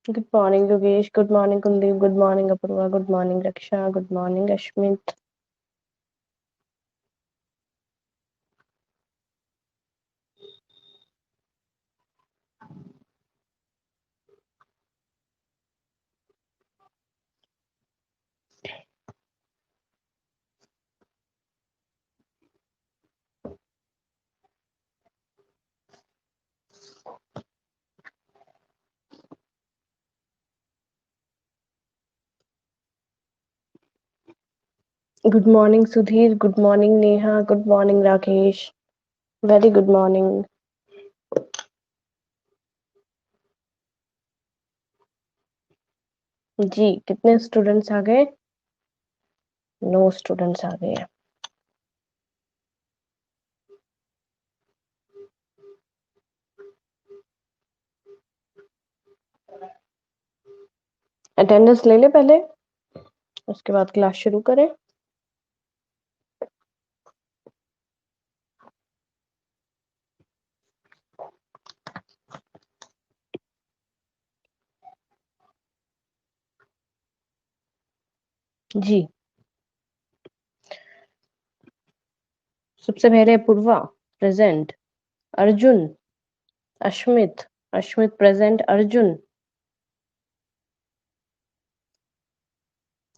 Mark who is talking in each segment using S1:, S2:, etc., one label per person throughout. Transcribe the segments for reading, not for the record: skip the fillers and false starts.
S1: Good morning, Yogesh. Good morning, Kuldeep. Good morning, Apurva. Good morning, Raksha. Good morning, Ashmit. Good morning, Sudhir. Good morning, Neha. Good morning, Rakesh. Very good morning. जी कितने students आ गए? 9 students आ गए। Attendance ले ले पहले, उसके बाद class शुरू करें। जी सबसे पहले Purva present, Arjun, Ashmit, Ashmit present, Arjun.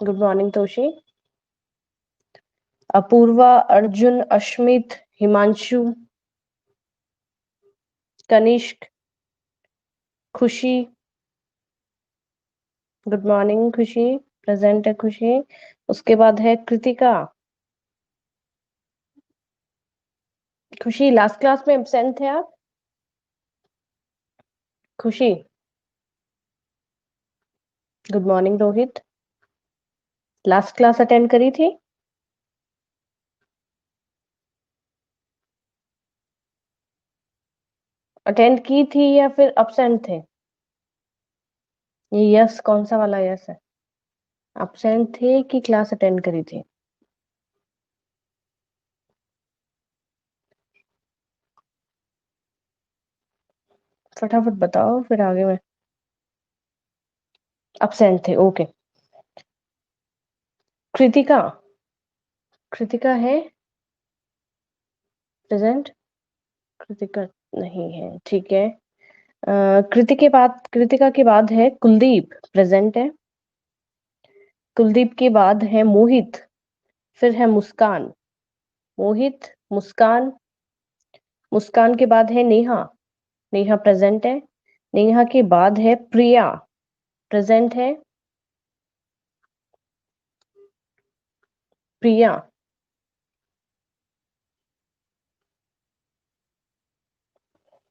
S1: Good morning Toshi. Apurva, Arjun, Ashmit, Himanshu, Kanishk, Khushi. Good morning खुशी, प्रेजेंट है खुशी। उसके बाद है कृतिका। खुशी लास्ट क्लास में एब्सेंट थे आप? खुशी। Good morning Rohit, last class attend करी थी? अटेंड की थी या फिर एब्सेंट थे? ये यस कौन सा वाला यस है? एब्सेंट थे कि क्लास अटेंड करी थी? फटाफट बताओ फिर आगे मैं। एब्सेंट थे, ओके। कृतिका, कृतिका है प्रेजेंट? कृतिका नहीं है, ठीक है। कृतिका के बाद है कुलदीप, प्रेजेंट है। कुलदीप के बाद है मोहित, फिर है मुस्कान। मोहित, मुस्कान, मुस्कान के बाद है नेहा, नेहा प्रेजेंट है। नेहा के बाद है प्रिया, प्रेजेंट है। प्रिया,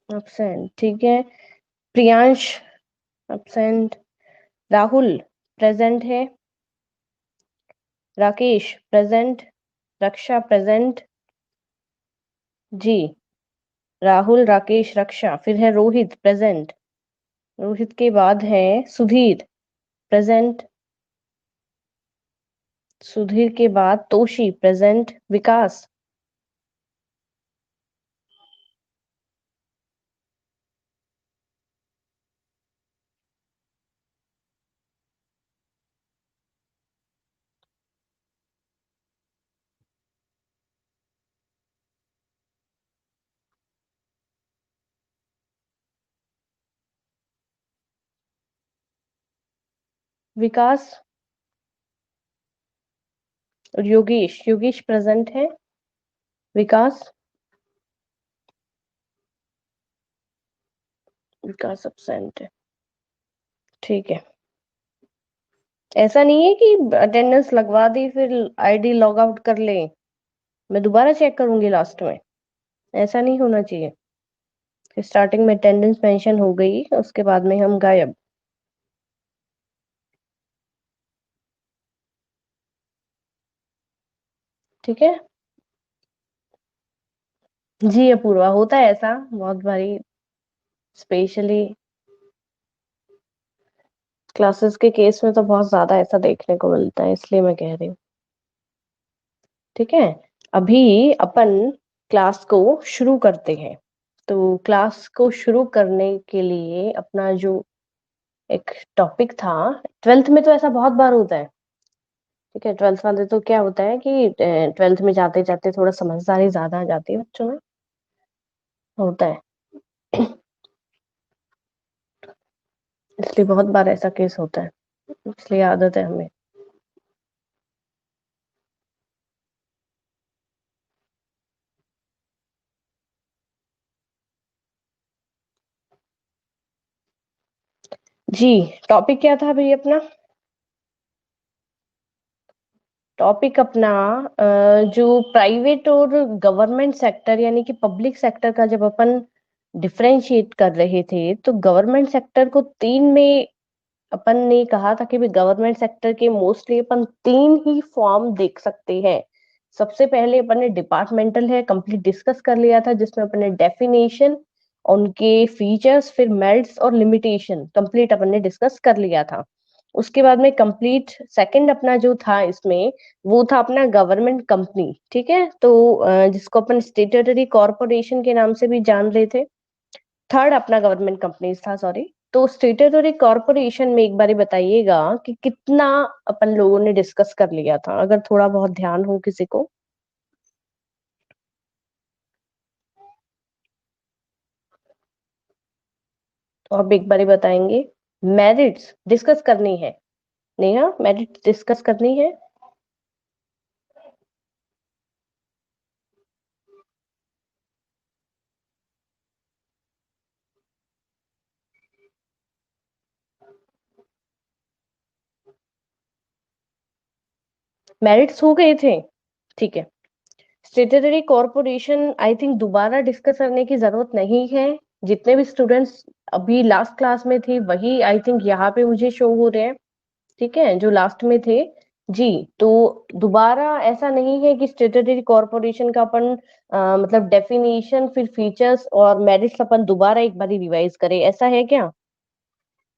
S1: एब्सेंट, ठीक है। प्रियांश, एब्सेंट। राहुल, प्रेजेंट है। राकेश, प्रेजेंट। रक्षा, प्रेजेंट। जी, राहुल, राकेश, रक्षा, फिर है रोहित, प्रेजेंट। रोहित के बाद है सुधीर, प्रेजेंट। सुधीर के बाद तोशी, प्रेजेंट। विकास, विकास और योगेश, योगेश प्रेजेंट है। विकास, विकास एब्सेंट है, ठीक है। ऐसा नहीं है कि अटेंडेंस लगवा दी फिर आईडी लॉग आउट कर ले, मैं दोबारा चेक करूंगी लास्ट में। ऐसा नहीं होना चाहिए। स्टार्टिंग में अटेंडेंस मेंशन हो गई, उसके बाद में हम गायब। ठीक है जी। अपूर्वा, होता है ऐसा बहुत भारी, स्पेशली क्लासेस के केस में तो बहुत ज्यादा ऐसा देखने को मिलता है, इसलिए मैं कह रही हूँ। ठीक है, अभी अपन क्लास को शुरू करते हैं। तो क्लास को शुरू करने के लिए अपना जो एक टॉपिक था, 12th में तो ऐसा बहुत बार होता है। ठीक है, 12th वाले तो क्या होता है कि 12th में जाते जाते थोड़ा समझदारी ज्यादा आ जाती है बच्चों में, होता है। इसलिए बहुत बार ऐसा केस होता है, इसलिए आदत है हमें। जी, टॉपिक क्या था भाई अपना? टॉपिक अपना जो प्राइवेट और गवर्नमेंट सेक्टर यानी कि पब्लिक सेक्टर का जब अपन डिफरेंशिएट कर रहे थे, तो गवर्नमेंट सेक्टर को तीन में अपन ने कहा था कि भी गवर्नमेंट सेक्टर के मोस्टली अपन तीन ही फॉर्म देख सकते हैं। सबसे पहले अपन ने डिपार्टमेंटल है कंप्लीट डिस्कस कर लिया था, जिसमें अपन ने डेफिनेशन, उनके फीचर्स, फिर मेरिट्स और लिमिटेशन कंप्लीट अपन ने डिस्कस कर लिया था। उसके बाद में कंप्लीट सेकंड अपना जो था इसमें, वो था अपना गवर्नमेंट कंपनी। ठीक है, तो जिसको अपन स्टेट्यूटरी कॉरपोरेशन के नाम से भी जान रहे थे। थर्ड अपना गवर्नमेंट कंपनीज था, सॉरी। तो स्टेट्यूटरी कॉरपोरेशन में एक बारी बताइएगा कि कितना अपन लोगों ने डिस्कस कर लिया था, अगर थोड़ा बहुत ध्यान हो किसी को। तो आप एक बारी बताएंगे। मेरिट्स डिस्कस करनी है, नेहा, मेरिट डिस्कस करनी है। मेरिट्स हो गए थे, ठीक है। स्टेट्यूटरी कॉरपोरेशन आई थिंक दोबारा डिस्कस करने की जरूरत नहीं है। जितने भी स्टूडेंट्स अभी लास्ट क्लास में थे वही आई थिंक यहाँ पे मुझे शो हो रहे हैं। ठीक है, जो लास्ट में थे। जी, तो दोबारा ऐसा नहीं है कि स्टेट्यूटरी कॉरपोरेशन का अपन मतलब डेफिनेशन, फिर फीचर्स और मेरिट्स अपन दोबारा एक बार रिवाइज करें, ऐसा है क्या?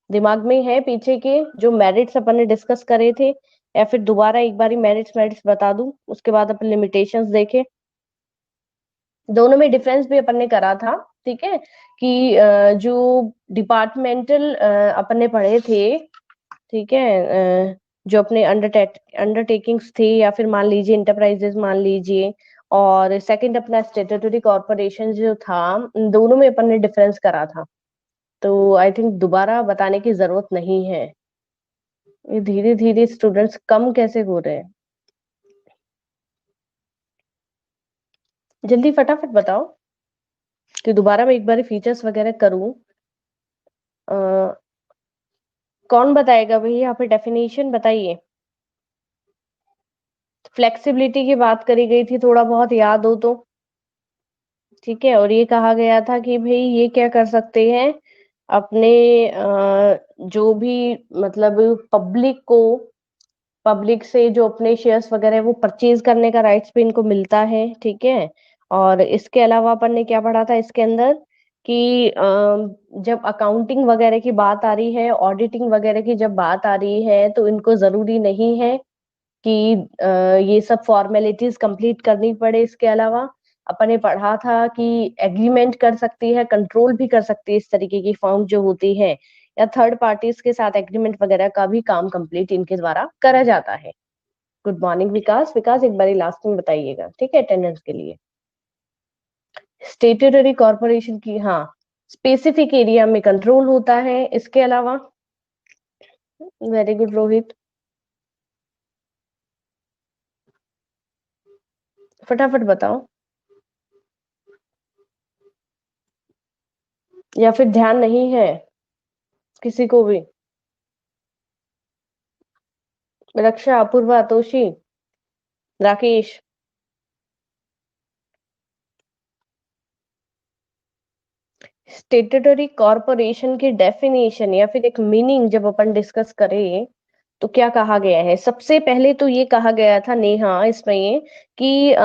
S1: दिमाग में है पीछे के जो मेरिट्स अपन ने डिस्कस करे थे, या फिर दोबारा एक बारी मेरिट्स मेरिट्स बता दूं, उसके बाद अपन लिमिटेशंस देखें। दोनों में डिफरेंस भी अपन ने करा था। ठीक है, कि जो डिपार्टमेंटल अपन ने पढ़े थे। ठीक है, जो अपने अंडरटेकिंग्स थे, या फिर मान लीजिए इंटरप्राइजेस मान लीजिए, और सेकंड अपना स्टेट्यूटरी कॉरपोरेशन जो था, इन दोनों में अपन ने डिफरेंस करा था। तो आई थिंक दोबारा बताने की जरूरत नहीं है। ये धीरे धीरे स्टूडेंट्स कम कैसे हो रहे हैं? जल्दी फटाफट बताओ, कि दोबारा मैं एक बार फीचर्स वगैरह करूं। अ, कौन बताएगा भाई, यहाँ पे डेफिनेशन बताइए। फ्लेक्सिबिलिटी की बात करी गई थी, थोड़ा बहुत याद हो तो। ठीक है, और ये कहा गया था कि भाई ये क्या कर सकते हैं, अपने जो भी मतलब पब्लिक से जो अपने शेयर्स वगैरह है, वो परचेज करने का राइट्स भी इनको मिलता है। ठीक है, और इसके अलावा अपन ने क्या पढ़ा था इसके अंदर, कि जब अकाउंटिंग वगैरह की बात आ रही है, ऑडिटिंग वगैरह की जब बात आ रही है, तो इनको जरूरी नहीं है कि ये सब फॉर्मेलिटीज कंप्लीट करनी पड़े। इसके अलावा अपन ने पढ़ा था कि एग्रीमेंट कर सकती है, कंट्रोल भी कर सकती है, इस तरीके की फर्म जो होती है, या थर्ड पार्टीज के साथ एग्रीमेंट वगैरह का भी काम कंप्लीट इनके द्वारा करा जाता है। गुड मॉर्निंग विकास, विकास एक बारी लास्ट में बताइएगा, ठीक है, अटेंडेंस के लिए। स्टेट्यूटरी कॉर्पोरेशन की, हाँ, स्पेसिफिक एरिया में कंट्रोल होता है। इसके अलावा, वेरी गुड रोहित, फटाफट बताओ, या फिर ध्यान नहीं है किसी को भी? रक्षा, अपूर्वा, तोशी, राकेश। स्टेट्यूटरी कॉरपोरेशन की डेफिनेशन या फिर एक मीनिंग जब अपन डिस्कस करें, तो क्या कहा गया है? सबसे पहले तो ये कहा गया था नेहा इसमें, कि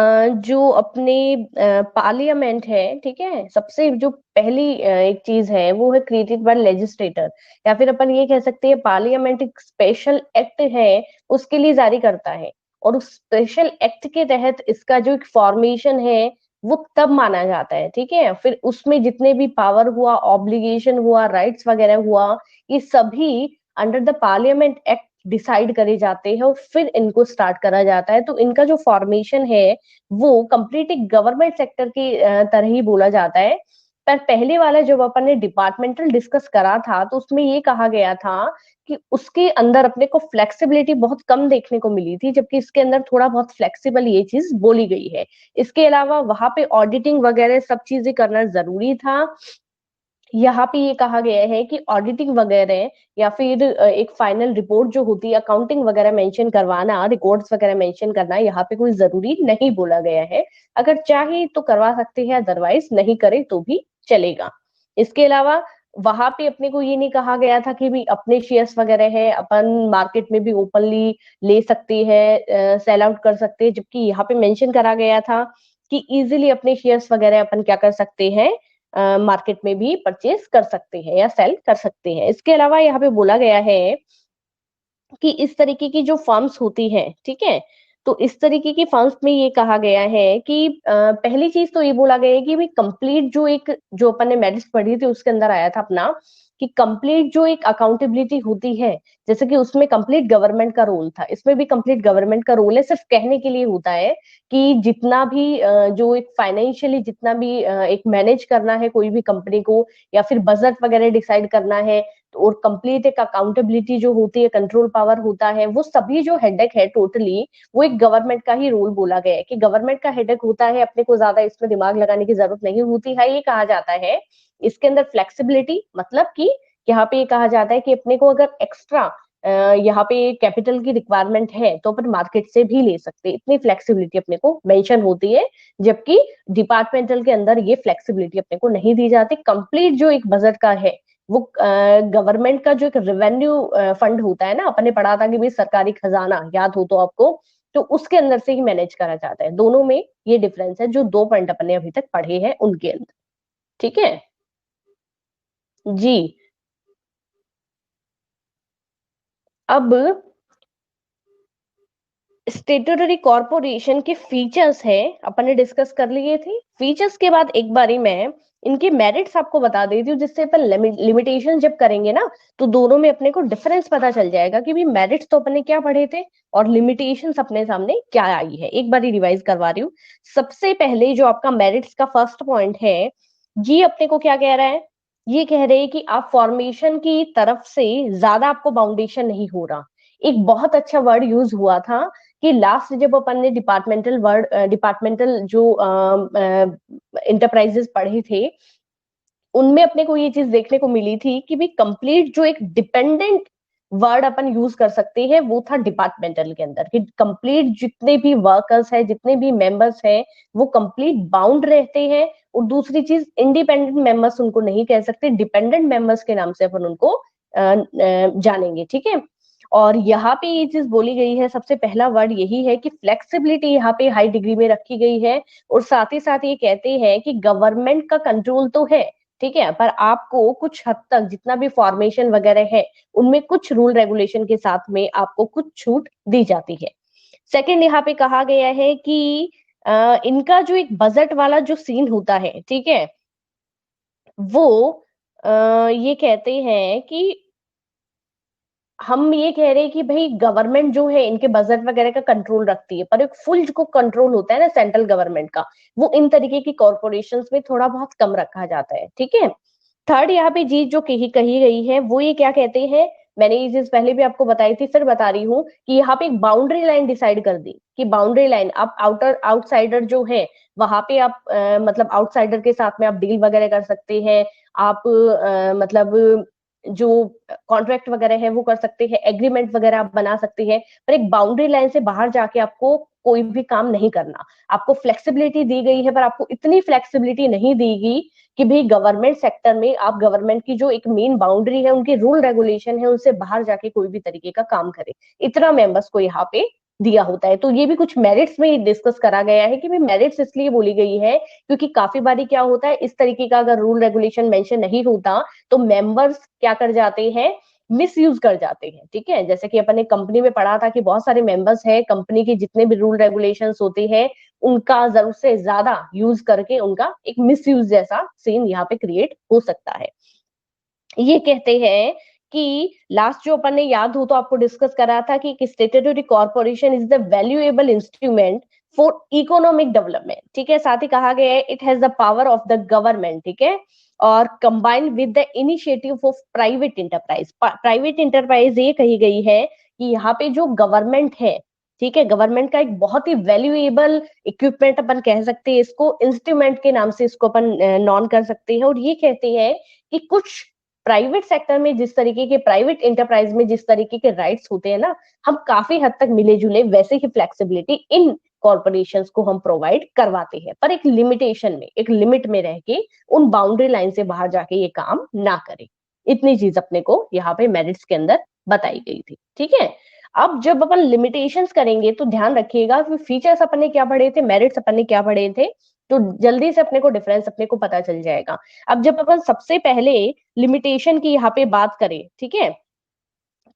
S1: जो अपने पार्लियामेंट है, ठीक है, सबसे जो पहली एक चीज है वो है क्रिएटेड बाय लेजिस्लेटर, या फिर अपन ये कह सकते हैं पार्लियामेंट एक स्पेशल एक्ट है, उसके लिए जारी करता है। और उस स्पेशल एक्ट के तहत इसका जो एक फॉर्मेशन है, वो तब माना जाता है, ठीक है। फिर उसमें जितने भी पावर हुआ, ऑब्लिगेशन हुआ, राइट्स वगैरह हुआ, ये सभी under the parliament act decide करे जाते हैं और फिर इनको स्टार्ट करा जाता है। तो इनका जो फॉर्मेशन है वो कंप्लीट एक गवर्नमेंट सेक्टर की तरह ही बोला जाता है। पर पहले वाला जब अपन ने डिपार्टमेंटल डिस्कस करा था तो उसमें ये कहा गया था कि उसके अंदर अपने को फ्लेक्सिबिलिटी बहुत कम देखने को मिली थी, जबकि इसके अंदर थोड़ा बहुत फ्लेक्सिबल ये चीज बोली गई है। इसके अलावा वहां पे ऑडिटिंग वगैरह सब चीजें करना जरूरी था। यहाँ पे ये कहा गया है कि ऑडिटिंग वगैरह या फिर एक फाइनल रिपोर्ट जो होती है, अकाउंटिंग वगैरह मेंशन करवाना, रिकॉर्ड्स वगैरह मेंशन करना, यहाँ पे कोई जरूरी नहीं बोला गया है। अगर चाहे तो करवा सकते हैं, अदरवाइज नहीं करे तो भी चलेगा। इसके अलावा वहां पे अपने को ये नहीं कहा गया था कि भी अपने शेयर्स वगैरह है अपन मार्केट में भी ओपनली ले सकते हैं, सेल आउट कर सकते हैं, जबकि यहाँ पे मेंशन करा गया था कि इजीली अपने शेयर्स वगैरह अपन क्या कर सकते हैं, मार्केट में भी परचेज कर सकते हैं या सेल कर सकते हैं। इसके अलावा यहाँ पे बोला गया है कि इस तरीके की जो फर्म्स होती हैं, ठीक है, तो इस तरीके की फर्म्स में ये कहा गया है कि पहली चीज तो ये बोला गया है कि भाई कंप्लीट जो एक जो अपन ने मेरिट्स पढ़ी थी उसके अंदर आया था अपना कि कंप्लीट जो एक अकाउंटेबिलिटी होती है, जैसे कि उसमें कंप्लीट गवर्नमेंट का रोल था, इसमें भी कंप्लीट गवर्नमेंट का रोल है। सिर्फ कहने के लिए होता है कि जितना भी जो एक फाइनेंशियली जितना भी एक मैनेज करना है कोई भी कंपनी को या फिर बजट वगैरह डिसाइड करना है, और कंप्लीट एक अकाउंटेबिलिटी जो होती है, कंट्रोल पावर होता है, वो सभी जो हेडेक है टोटली वो एक गवर्नमेंट का ही रोल बोला गया है कि गवर्नमेंट का हेडेक होता है, अपने को ज्यादा इसमें दिमाग लगाने की जरूरत नहीं होती है, ये कहा जाता है। इसके अंदर फ्लेक्सिबिलिटी मतलब कि यहाँ पे ये कहा जाता है कि अपने को अगर एक्स्ट्रा यहाँ पे कैपिटल की रिक्वायरमेंट है तो अपन मार्केट से भी ले सकते हैं, इतनी फ्लेक्सिबिलिटी अपने को मेंशन होती है। जबकि डिपार्टमेंटल के अंदर ये फ्लेक्सिबिलिटी अपने को नहीं दी जाती। कंप्लीट जो एक बजट का है वो गवर्नमेंट का जो एक रेवेन्यू फंड होता है ना, अपने पढ़ा था कि भाई सरकारी खजाना, याद हो तो आपको, तो उसके अंदर से ही मैनेज करा जाता है। दोनों में ये डिफरेंस है, जो दो पॉइंट अपने अभी तक पढ़े हैं उनके अंदर, ठीक है जी। अब स्टेटूटरी कॉर्पोरेशन के फीचर्स है अपन ने डिस्कस कर लिए थे। फीचर्स के बाद एक बारी मैं इनके मेरिट्स आपको बता देती हूँ, जिससे अपन लिमिटेशन जब करेंगे ना तो दोनों में अपने को डिफरेंस पता चल जाएगा कि भी मेरिट्स तो अपने क्या पढ़े थे और लिमिटेशंस अपने सामने क्या आई है। एक बार रिवाइज करवा रही हूँ। सबसे पहले जो आपका मेरिट्स का फर्स्ट पॉइंट है, ये अपने को क्या कह रहा है, ये कह रहे हैं कि आप फॉर्मेशन की तरफ से ज्यादा आपको बाउंडेशन नहीं हो रहा। एक बहुत अच्छा वर्ड यूज हुआ था कि लास्ट जब अपन ने डिपार्टमेंटल जो इंटरप्राइजेस पढ़े थे उनमें अपने को ये चीज देखने को मिली थी कि भी कंप्लीट जो एक डिपेंडेंट वर्ड अपन यूज कर सकते हैं वो था डिपार्टमेंटल के अंदर, कि कंप्लीट जितने भी वर्कर्स है, जितने भी मेंबर्स हैं, वो कंप्लीट बाउंड रहते हैं। और दूसरी चीज, इंडिपेंडेंट मेंबर्स उनको नहीं कह सकते, डिपेंडेंट मेंबर्स के नाम से अपन उनको जानेंगे, ठीक है। और यहाँ पे ये चीज बोली गई है, सबसे पहला वर्ड यही है कि फ्लेक्सिबिलिटी यहाँ पे हाई डिग्री में रखी गई है। और साथ ही साथ ये कहते हैं कि गवर्नमेंट का कंट्रोल तो है, ठीक है, पर आपको कुछ हद तक जितना भी फॉर्मेशन वगैरह है उनमें कुछ रूल रेगुलेशन के साथ में आपको कुछ छूट दी जाती है। सेकंड, यहाँ पे कहा गया है कि इनका जो एक बजट वाला जो सीन होता है, ठीक है, वो ये कहते हैं कि हम ये कह रहे हैं कि भाई गवर्नमेंट जो है इनके बजट वगैरह का कंट्रोल रखती है, पर एक फुल जो कंट्रोल होता है ना सेंट्रल गवर्नमेंट का, वो इन तरीके की कॉर्पोरेशंस में थोड़ा बहुत कम रखा जाता है, ठीक है। थर्ड यहाँ पे चीज जो कही कही गई है वो ये क्या कहते हैं, मैंने ये चीज पहले भी आपको बताई थी, फिर बता रही हूँ कि यहाँ पे एक बाउंड्री लाइन डिसाइड कर दी कि बाउंड्री लाइन, आप आउटसाइडर जो है वहां पे आप मतलब आउटसाइडर के साथ में आप डील वगैरह कर सकते हैं। आप मतलब जो कॉन्ट्रैक्ट वगैरह है वो कर सकते हैं, एग्रीमेंट वगैरह आप बना सकते हैं, पर एक बाउंड्री लाइन से बाहर जाके आपको कोई भी काम नहीं करना। आपको फ्लेक्सिबिलिटी दी गई है, पर आपको इतनी फ्लेक्सिबिलिटी नहीं दी गई कि भाई गवर्नमेंट सेक्टर में आप गवर्नमेंट की जो एक मेन बाउंड्री है, उनके रूल रेगुलेशन है, उनसे बाहर जाके कोई भी तरीके का काम करे, इतना मेंबर्स को यहाँ पे दिया होता है। तो ये भी कुछ मेरिट्स में डिस्कस करा गया है कि भाई मेरिट्स इसलिए बोली गई है क्योंकि काफी बारी क्या होता है, इस तरीके का अगर रूल रेगुलेशन मेंशन नहीं होता तो मेंबर्स क्या कर जाते हैं, मिस यूज कर जाते हैं। ठीक है, जैसे कि अपन ने कंपनी में पढ़ा था कि बहुत सारे मेंबर्स हैं, कंपनी के जितने भी रूल रेगुलेशंस होते हैं उनका जरूरत से ज्यादा यूज करके उनका एक मिस यूज जैसा सीन यहाँ पे क्रिएट हो सकता है। ये कहते हैं कि लास्ट जो अपन ने याद हो तो आपको डिस्कस करा था कि statutory corporation is the valuable instrument for economic development. ठीक है, साथ ही कहा गया है it has the power of the government. ठीक है, और combined with the initiative of private enterprise. Private enterprise ये कही गई है कि यहाँ पे जो गवर्नमेंट है, ठीक है, गवर्नमेंट का एक बहुत ही वैल्यूएबल इक्विपमेंट अपन कह सकते हैं इसको, इंस्ट्रूमेंट के नाम से इसको अपन नॉन कर सकते हैं। और ये कहते हैं कि कुछ प्राइवेट सेक्टर में जिस तरीके के, प्राइवेट इंटरप्राइज में जिस तरीके के राइट्स होते हैं ना, हम काफी हद तक मिले जुले वैसे ही फ्लेक्सिबिलिटी इन कॉर्पोरेशंस को हम प्रोवाइड करवाते हैं, पर एक लिमिटेशन में, एक लिमिट में रह के, उन बाउंड्री लाइन से बाहर जाके ये काम ना करे। इतनी चीज अपने को यहाँ पे मेरिट्स के अंदर बताई गई थी। ठीक है, अब जब अपन लिमिटेशंस करेंगे तो ध्यान रखिएगा कि फीचर्स अपन ने क्या पढ़े थे, मेरिट्स अपन ने क्या पढ़े थे, तो जल्दी से अपने को डिफरेंस अपने को पता चल जाएगा। अब जब अपन सबसे पहले लिमिटेशन की यहाँ पे बात करें, ठीक है,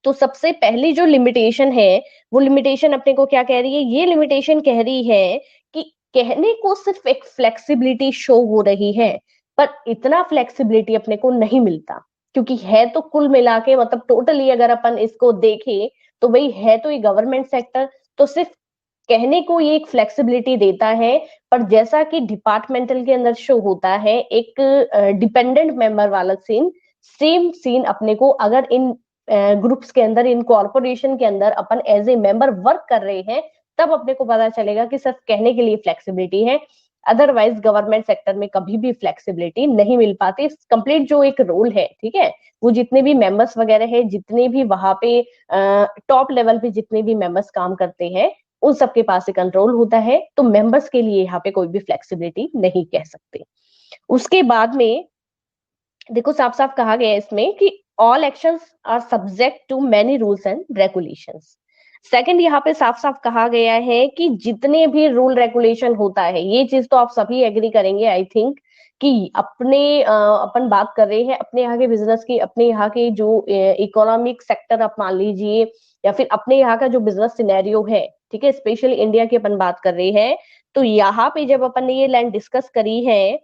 S1: तो सबसे पहली जो लिमिटेशन है वो लिमिटेशन अपने को क्या कह रही है, ये लिमिटेशन कह रही है कि कहने को सिर्फ एक फ्लेक्सिबिलिटी शो हो रही है, पर इतना फ्लेक्सिबिलिटी अपने को नहीं मिलता, क्योंकि है तो कुल मिला के, मतलब टोटली अगर अपन इसको देखें तो वही है तो ये गवर्नमेंट सेक्टर, तो सिर्फ कहने को ये एक फ्लेक्सिबिलिटी देता है, पर जैसा कि डिपार्टमेंटल के अंदर शो होता है एक डिपेंडेंट मेंबर वाला सीन, सेम सीन अपने को अगर इन ग्रुप्स के अंदर, इन कॉर्पोरेशन के अंदर अपन एज ए मेंबर वर्क कर रहे हैं, तब अपने को पता चलेगा कि सिर्फ कहने के लिए फ्लेक्सिबिलिटी है, अदरवाइज गवर्नमेंट सेक्टर में कभी भी फ्लेक्सिबिलिटी नहीं मिल पाती। कंप्लीट जो एक रोल है, ठीक है, वो जितने भी मेंबर्स वगैरह है, जितने भी वहां पे टॉप लेवल पे जितने भी मेंबर्स काम करते हैं, उन सबके पास से कंट्रोल होता है, तो मेंबर्स के लिए यहाँ पे कोई भी फ्लेक्सिबिलिटी नहीं कह सकते। उसके बाद में देखो साफ साफ कहा गया है इसमें कि all actions are subject to many rules and regulations. Second, यहाँ पे साफ साफ कहा गया है कि जितने भी रूल रेगुलेशन होता है, ये चीज तो आप सभी एग्री करेंगे आई थिंक, कि अपन बात कर रहे हैं अपने यहाँ के बिजनेस की, अपने यहाँ के जो इकोनॉमिक सेक्टर आप मान लीजिए, या फिर अपने यहाँ का जो बिजनेस सिनेरियो है, ठीक है, स्पेशली इंडिया की अपन बात कर रहे हैं, तो यहाँ पे जब अपन ने ये लाइन डिस्कस करी है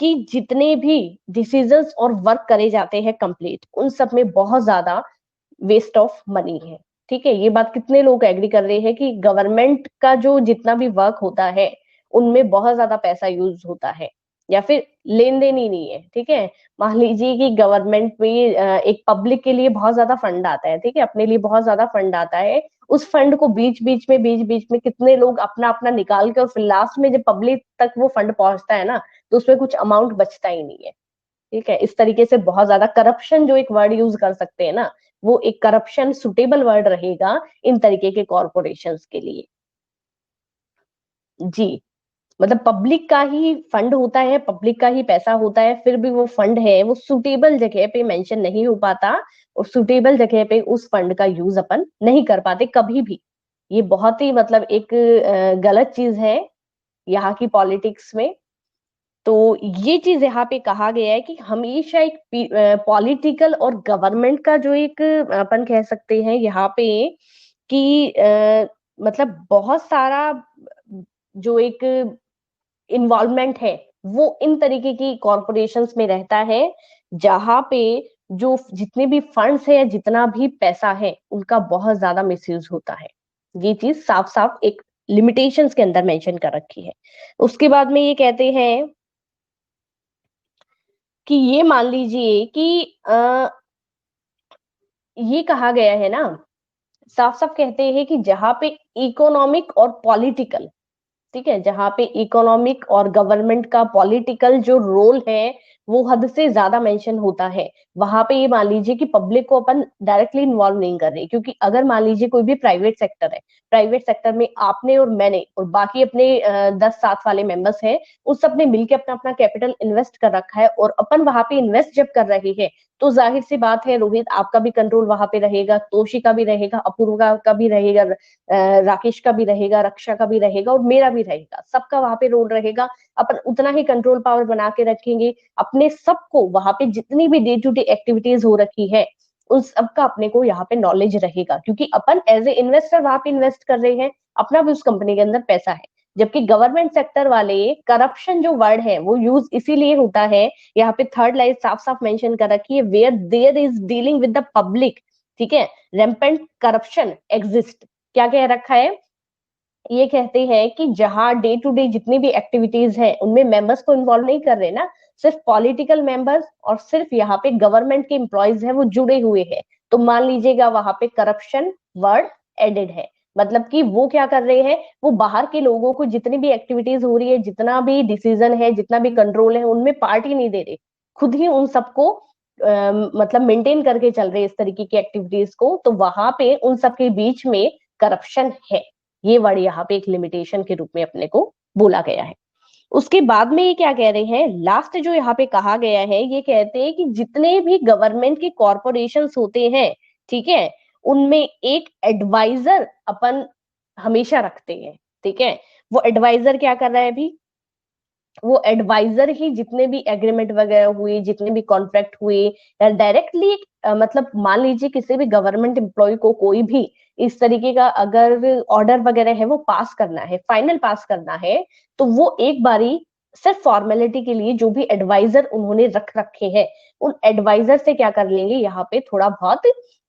S1: कि जितने भी डिसीजंस और वर्क करे जाते हैं कंप्लीट, उन सब में बहुत ज्यादा वेस्ट ऑफ मनी है। ठीक है, ये बात कितने लोग एग्री कर रहे हैं कि गवर्नमेंट का जो जितना भी वर्क होता है उनमें बहुत ज्यादा पैसा यूज होता है, या फिर लेन देन ही नहीं है। ठीक है, मान लीजिए कि गवर्नमेंट में एक पब्लिक के लिए बहुत ज्यादा फंड आता है, ठीक है, अपने लिए बहुत ज्यादा फंड आता है, उस फंड को बीच बीच में कितने लोग अपना अपना निकाल के, और फिर लास्ट में जब पब्लिक तक वो फंड पहुंचता है ना, तो उसमें कुछ अमाउंट बचता ही नहीं है। ठीक है, इस तरीके से बहुत ज्यादा करप्शन, जो एक वर्ड यूज कर सकते हैं ना, वो एक करप्शन सुटेबल वर्ड रहेगा इन तरीके के कॉरपोरेशंस के लिए। जी, मतलब पब्लिक का ही फंड होता है, पब्लिक का ही पैसा होता है, फिर भी वो फंड है वो सुटेबल जगह पे मेंशन नहीं हो पाता, और सुटेबल जगह पे उस फंड का यूज अपन नहीं कर पाते कभी भी। ये बहुत ही मतलब एक गलत चीज है यहाँ की पॉलिटिक्स में। तो ये चीज यहाँ पे कहा गया है कि हमेशा एक पॉलिटिकल और गवर्नमेंट का जो एक अपन कह सकते हैं यहाँ पे कि मतलब बहुत सारा जो एक इन्वॉल्वमेंट है वो इन तरीके की कॉरपोरेशंस में रहता है, जहां पे जो जितने भी फंड्स है या जितना भी पैसा है उनका बहुत ज्यादा मिसयूज होता है। ये चीज साफ साफ एक लिमिटेशंस के अंदर मेंशन कर रखी है। उसके बाद में ये कहते हैं कि ये मान लीजिए कि ये कहा गया है ना, साफ साफ कहते हैं कि जहां पे इकोनॉमिक और पॉलिटिकल, ठीक है, जहां पे इकोनॉमिक और गवर्नमेंट का पॉलिटिकल जो रोल है वो हद से ज्यादा मेंशन होता है, वहां पे ये मान लीजिए कि पब्लिक को अपन डायरेक्टली इन्वॉल्व नहीं कर रहे, क्योंकि अगर मान लीजिए कोई भी प्राइवेट सेक्टर है, प्राइवेट सेक्टर में आपने और मैंने और बाकी अपने 10 साथ वाले मेंबर्स हैं, उस सब ने मिलकर अपना अपना कैपिटल इन्वेस्ट कर रखा है, और अपन वहां पे इन्वेस्ट जब कर रहे हैं, तो जाहिर सी बात है रोहित, आपका भी कंट्रोल वहां पे रहेगा, तोशी का भी रहेगा, अपूर्वा का भी रहेगा, राकेश का भी रहेगा, रक्षा का भी रहेगा, और मेरा भी रहेगा, सबका वहां पे रोल रहेगा। अपन उतना ही कंट्रोल पावर बना के रखेंगे, अपने सबको वहां पे जितनी भी डे टू डे एक्टिविटीज हो रखी है उन सबका अपने को यहाँ पे नॉलेज रहेगा, क्योंकि अपन एज ए इन्वेस्टर वहां पे इन्वेस्ट कर रहे हैं, अपना भी उस कंपनी के अंदर पैसा है। जबकि गवर्नमेंट सेक्टर वाले करप्शन जो वर्ड है वो यूज इसीलिए होता है, यहाँ पे थर्ड लाइन साफ साफ मेंशन कर रखी है, where there is dealing with the public, ठीक है, रेम्पेंट करप्शन एग्जिस्ट। क्या कह रखा है, ये कहते हैं कि जहां डे टू डे जितनी भी एक्टिविटीज हैं उनमें मेंबर्स को इन्वॉल्व नहीं कर रहे ना, सिर्फ पॉलिटिकल मेंबर्स और सिर्फ यहाँ पे गवर्नमेंट के एम्प्लॉयज हैं वो जुड़े हुए हैं, तो मान लीजिएगा वहां पे करप्शन वर्ड एडेड है। मतलब कि वो क्या कर रहे हैं, वो बाहर के लोगों को जितनी भी एक्टिविटीज हो रही है, जितना भी डिसीजन है, जितना भी कंट्रोल है, उनमें पार्ट ही नहीं दे रहे, खुद ही उन सबको मतलब मेंटेन करके चल रहे इस तरीके की एक्टिविटीज को, तो वहां पे उन सबके बीच में करप्शन है। ये वर्ड यहाँ पे एक लिमिटेशन के रूप में अपने को बोला गया है। उसके बाद में ये क्या कह रहे हैं, लास्ट जो यहाँ पे कहा गया है, ये कहते हैं कि जितने भी गवर्नमेंट के कॉरपोरेशंस होते हैं, ठीक है, उनमें एक एडवाइजर अपन हमेशा रखते हैं, ठीक है। वो एडवाइजर क्या कर रहा है अभी, वो एडवाइजर ही जितने भी एग्रीमेंट वगैरह हुए, जितने भी कॉन्ट्रैक्ट हुए, या डायरेक्टली मतलब मान लीजिए किसी भी गवर्नमेंट एम्प्लॉय को कोई भी इस तरीके का अगर ऑर्डर वगैरह है वो पास करना है, फाइनल पास करना है, तो वो एक बारी सिर्फ फॉर्मेलिटी के लिए जो भी एडवाइजर उन्होंने रख रखे हैं, उन एडवाइजर से क्या कर लेंगे, यहाँ पे थोड़ा बहुत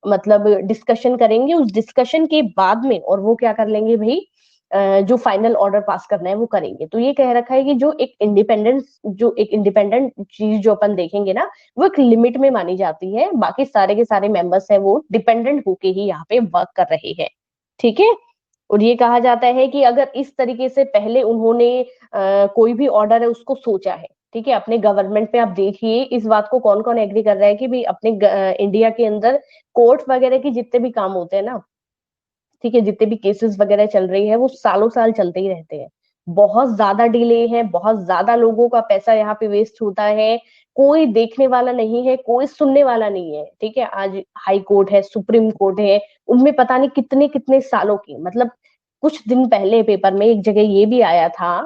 S1: मतलब डिस्कशन करेंगे, उस डिस्कशन के बाद में और वो क्या कर लेंगे भाई, जो फाइनल ऑर्डर पास करना है वो करेंगे। तो ये कह रखा है कि जो एक इंडिपेंडेंट चीज जो अपन देखेंगे ना, वो एक लिमिट में मानी जाती है, बाकी सारे के सारे मेंबर्स हैं वो डिपेंडेंट होके ही यहाँ पे वर्क कर रहे हैं, ठीक है। और ये कहा जाता है कि अगर इस तरीके से पहले उन्होंने कोई भी ऑर्डर है उसको सोचा है, ठीक है, अपने गवर्नमेंट में आप देखिए इस बात को कौन कौन एग्री कर रहा है कि भाई अपने इंडिया के अंदर कोर्ट वगैरह की जितने भी काम होते हैं ना, ठीक है, जितने भी केसेस वगैरह चल रही है वो सालों साल चलते ही रहते हैं, बहुत ज्यादा डिले है, बहुत ज्यादा लोगों का पैसा यहाँ पे वेस्ट होता है, कोई देखने वाला नहीं है, कोई सुनने वाला नहीं है, ठीक है। आज हाई कोर्ट है, सुप्रीम कोर्ट है, उनमें पता नहीं कितने कितने सालों की, मतलब कुछ दिन पहले पेपर में एक जगह ये भी आया था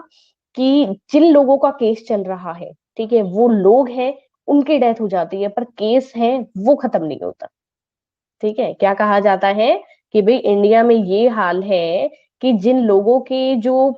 S1: कि जिन लोगों का केस चल रहा है, ठीक है, वो लोग हैं, उनकी डेथ हो जाती है पर केस है वो खत्म नहीं होता, ठीक है। क्या कहा जाता है कि भाई इंडिया में ये हाल है कि जिन लोगों के जो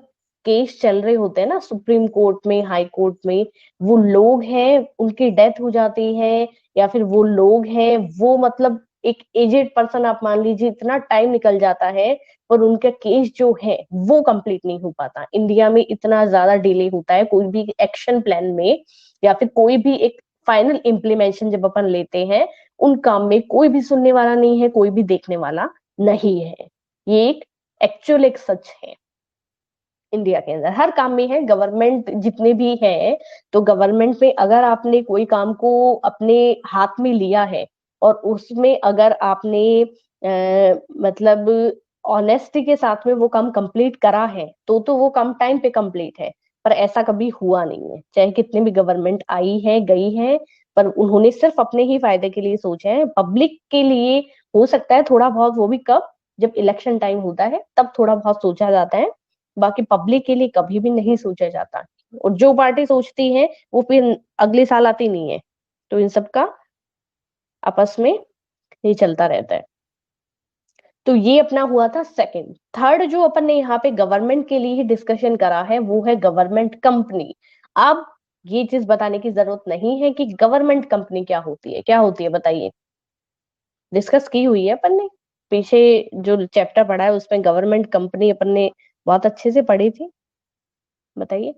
S1: केस चल रहे होते हैं ना सुप्रीम कोर्ट में, हाई कोर्ट में, वो लोग हैं उनकी डेथ हो जाती है, या फिर वो लोग हैं वो मतलब एक एजेड पर्सन आप मान लीजिए, इतना टाइम निकल जाता है पर उनका केस जो है वो कंप्लीट नहीं हो पाता। इंडिया में इतना ज्यादा डिले होता है कोई भी एक्शन प्लान में, या फिर कोई भी एक फाइनल इम्प्लीमेंटेशन जब अपन लेते हैं, उन काम में कोई भी सुनने वाला नहीं है, कोई भी देखने वाला नहीं है। ये एक एक्चुअल एक सच है, इंडिया के अंदर हर काम में है, गवर्नमेंट जितने भी हैं, तो गवर्नमेंट में अगर आपने कोई काम को अपने हाथ में लिया है और उसमें अगर आपने मतलब ऑनेस्टी के साथ में वो काम कंप्लीट करा है, तो वो काम टाइम पे कंप्लीट है। पर ऐसा कभी हुआ नहीं है, चाहे कितने भी गवर्नमेंट आई है गई है, पर उन्होंने सिर्फ अपने ही फायदे के लिए सोचा है, पब्लिक के लिए हो सकता है थोड़ा बहुत, वो भी कब, जब इलेक्शन टाइम होता है तब थोड़ा बहुत सोचा जाता है, बाकी पब्लिक के लिए कभी भी नहीं सोचा जाता। और जो पार्टी सोचती है वो फिर अगले साल आती नहीं है, तो इन सब का आपस में ये चलता रहता है। तो ये अपना हुआ था सेकंड। थर्ड जो अपन ने यहाँ पे गवर्नमेंट के लिए ही डिस्कशन करा है वो है गवर्नमेंट कंपनी। अब ये चीज बताने की जरूरत नहीं है कि गवर्नमेंट कंपनी क्या होती है, क्या होती है बताइए, डिस्कस की हुई है अपन ने, पीछे जो चैप्टर पढ़ा है उसमें गवर्नमेंट कंपनी अपन ने बहुत अच्छे से पढ़ी थी, बताइए।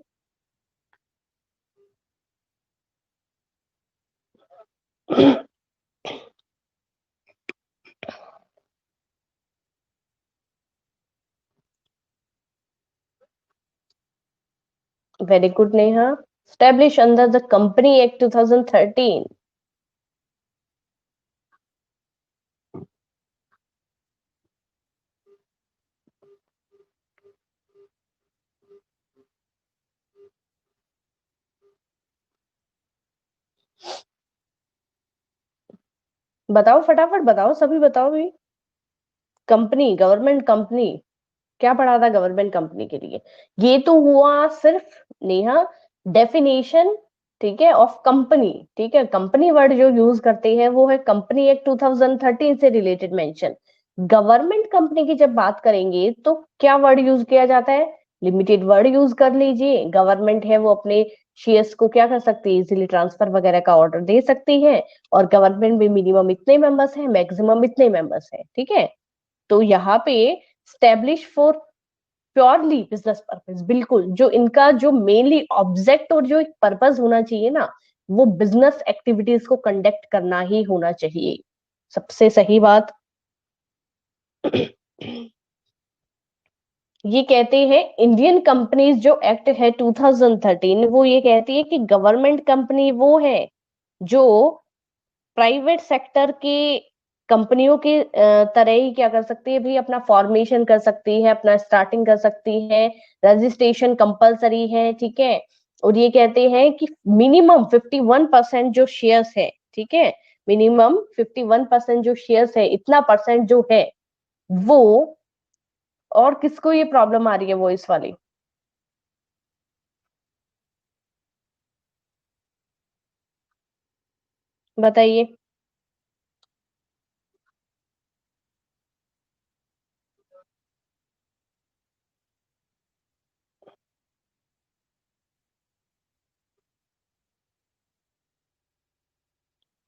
S1: Very good Neha, establish under the company act 2013। बताओ फटाफट बताओ, सभी बताओ भी। कंपनी, गवर्नमेंट कंपनी, क्या पढ़ा था गवर्नमेंट कंपनी के लिए? ये तो हुआ सिर्फ नेहा डेफिनेशन ठीक है, ऑफ कंपनी। ठीक है, कंपनी वर्ड जो यूज करते हैं वो है कंपनी एक्ट 2013 से रिलेटेड मेंशन। गवर्नमेंट कंपनी की जब बात करेंगे तो क्या वर्ड यूज किया जाता है? लिमिटेड वर्ड यूज कर लीजिए। गवर्नमेंट है वो अपने शेयर्स को क्या कर सकती है? इजीली ट्रांसफर वगैरह का ऑर्डर दे सकती है। और गवर्नमेंट में मिनिमम इतने मेंबर्स हैं, मैक्सिमम इतने मेंबर्स हैं। ठीक है, तो यहाँ पे establish for purely business purpose, बिल्कुल जो इनका जो मेनली ऑब्जेक्ट और जो एक पर्पस होना चाहिए ना, वो बिजनेस एक्टिविटीज को कंडक्ट करना ही होना चाहिए। सबसे सही बात। ये कहते हैं इंडियन कंपनीज जो एक्ट है 2013, वो ये कहती है कि गवर्नमेंट कंपनी वो है जो प्राइवेट सेक्टर के कंपनियों के तरह ही क्या कर सकती है भाई, अपना फॉर्मेशन कर सकती है, अपना स्टार्टिंग कर सकती है, रजिस्ट्रेशन कंपलसरी है। ठीक है, और ये कहते हैं कि मिनिमम 51% जो शेयर्स है, ठीक है, मिनिमम 51% जो शेयर्स है, इतना परसेंट जो है वो। और किसको ये प्रॉब्लम आ रही है वॉइस वाली? बताइए।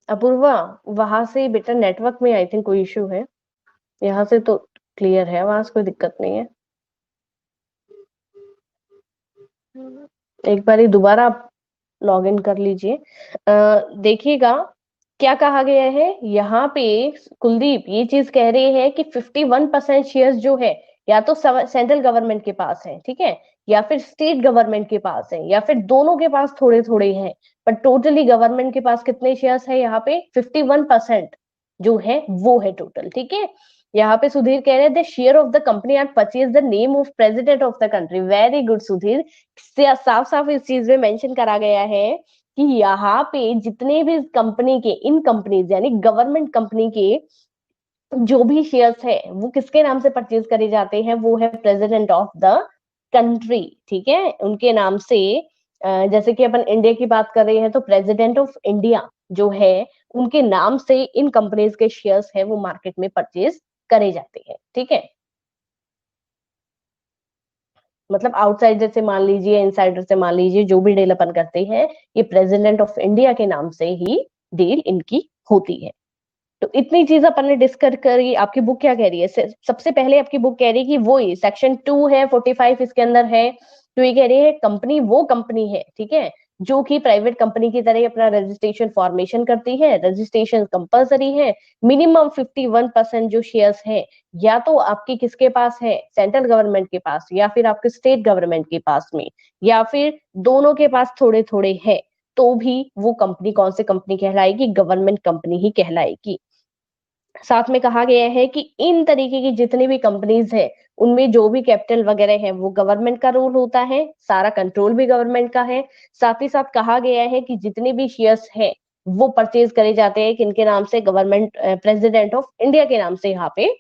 S1: अपूर्वा, वहां से बेटा नेटवर्क में आई थिंक कोई इश्यू है। यहाँ से तो क्लियर है, वहां से कोई दिक्कत नहीं है। एक बार दोबारा आप लॉग इन कर लीजिए। देखिएगा क्या कहा गया है यहाँ पे। कुलदीप ये चीज कह रहे हैं कि 51% शेयर्स जो है, या तो सेंट्रल गवर्नमेंट के पास है, ठीक है, या फिर स्टेट गवर्नमेंट के पास है, या फिर दोनों के पास थोड़े थोड़े हैं। पर टोटली गवर्नमेंट के पास कितने शेयर्स है यहाँ पे? 51% जो है वो है टोटल। ठीक है, यहाँ पे सुधीर कह रहे हैं the share of the company and purchase the name of president of the country. Very good Sudhir, साफ साफ इस चीज में मेंशन करा गया है कि यहाँ पे जितने भी कंपनी के, इन कंपनीज यानी गवर्नमेंट कंपनी के जो भी शेयर्स है वो किसके नाम से परचेज करे जाते हैं? वो है प्रेसिडेंट ऑफ द कंट्री। ठीक है, उनके नाम से। जैसे कि अपन इंडिया की बात कर रहे हैं तो प्रेसिडेंट ऑफ इंडिया जो है, उनके नाम से इन कंपनीज के शेयर्स है वो मार्केट में परचेज करे जाते हैं। ठीक है, मतलब आउटसाइडर से मान लीजिए, इनसाइडर से मान लीजिए, जो भी डील अपन करते हैं, ये प्रेसिडेंट ऑफ इंडिया के नाम से ही डील इनकी होती है। तो इतनी चीज अपन ने डिस्कस करी। आपकी बुक क्या कह रही है? सबसे पहले आपकी बुक कह रही है कि वो ही सेक्शन 2 है, 45 इसके अंदर है। तो ये कह रही है कंपनी वो कंपनी है, ठीक है, जो कि प्राइवेट कंपनी की तरह अपना रजिस्ट्रेशन फॉर्मेशन करती है, रजिस्ट्रेशन कंपलसरी है। मिनिमम 51% जो शेयर्स है, या तो आपकी किसके पास है? सेंट्रल गवर्नमेंट के पास, या फिर आपके स्टेट गवर्नमेंट के पास में, या फिर दोनों के पास थोड़े थोड़े है, तो भी वो कंपनी कौन सी कंपनी कहलाएगी? गवर्नमेंट कंपनी ही कहलाएगी। साथ में कहा गया है कि इन तरीके की जितनी भी कंपनीज है, उनमें जो भी कैपिटल वगैरह है वो गवर्नमेंट का रोल होता है, सारा कंट्रोल भी गवर्नमेंट का है। साथ ही साथ कहा गया है कि जितने भी शेयर्स है वो परचेज करे जाते हैं किनके नाम से? गवर्नमेंट, प्रेसिडेंट ऑफ इंडिया के नाम से यहाँ पे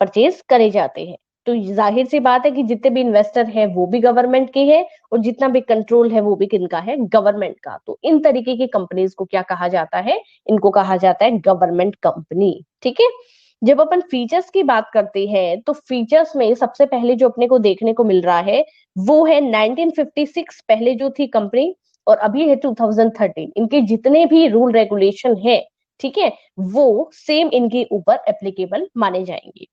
S1: परचेज करे जाते हैं। तो जाहिर सी बात है कि जितने भी इन्वेस्टर है वो भी गवर्नमेंट के हैं, और जितना भी कंट्रोल है वो भी किनका है? गवर्नमेंट का। तो इन तरीके की कंपनीज को क्या कहा जाता है? इनको कहा जाता है गवर्नमेंट कंपनी। ठीक है, जब अपन फीचर्स की बात करते हैं तो फीचर्स में सबसे पहले जो अपने को देखने को मिल रहा है वो है 1956 पहले जो थी कंपनी, और अभी है 2013। इनके जितने भी रूल रेगुलेशन है, ठीक है, वो सेम इनके ऊपर एप्लीकेबल माने जाएंगे।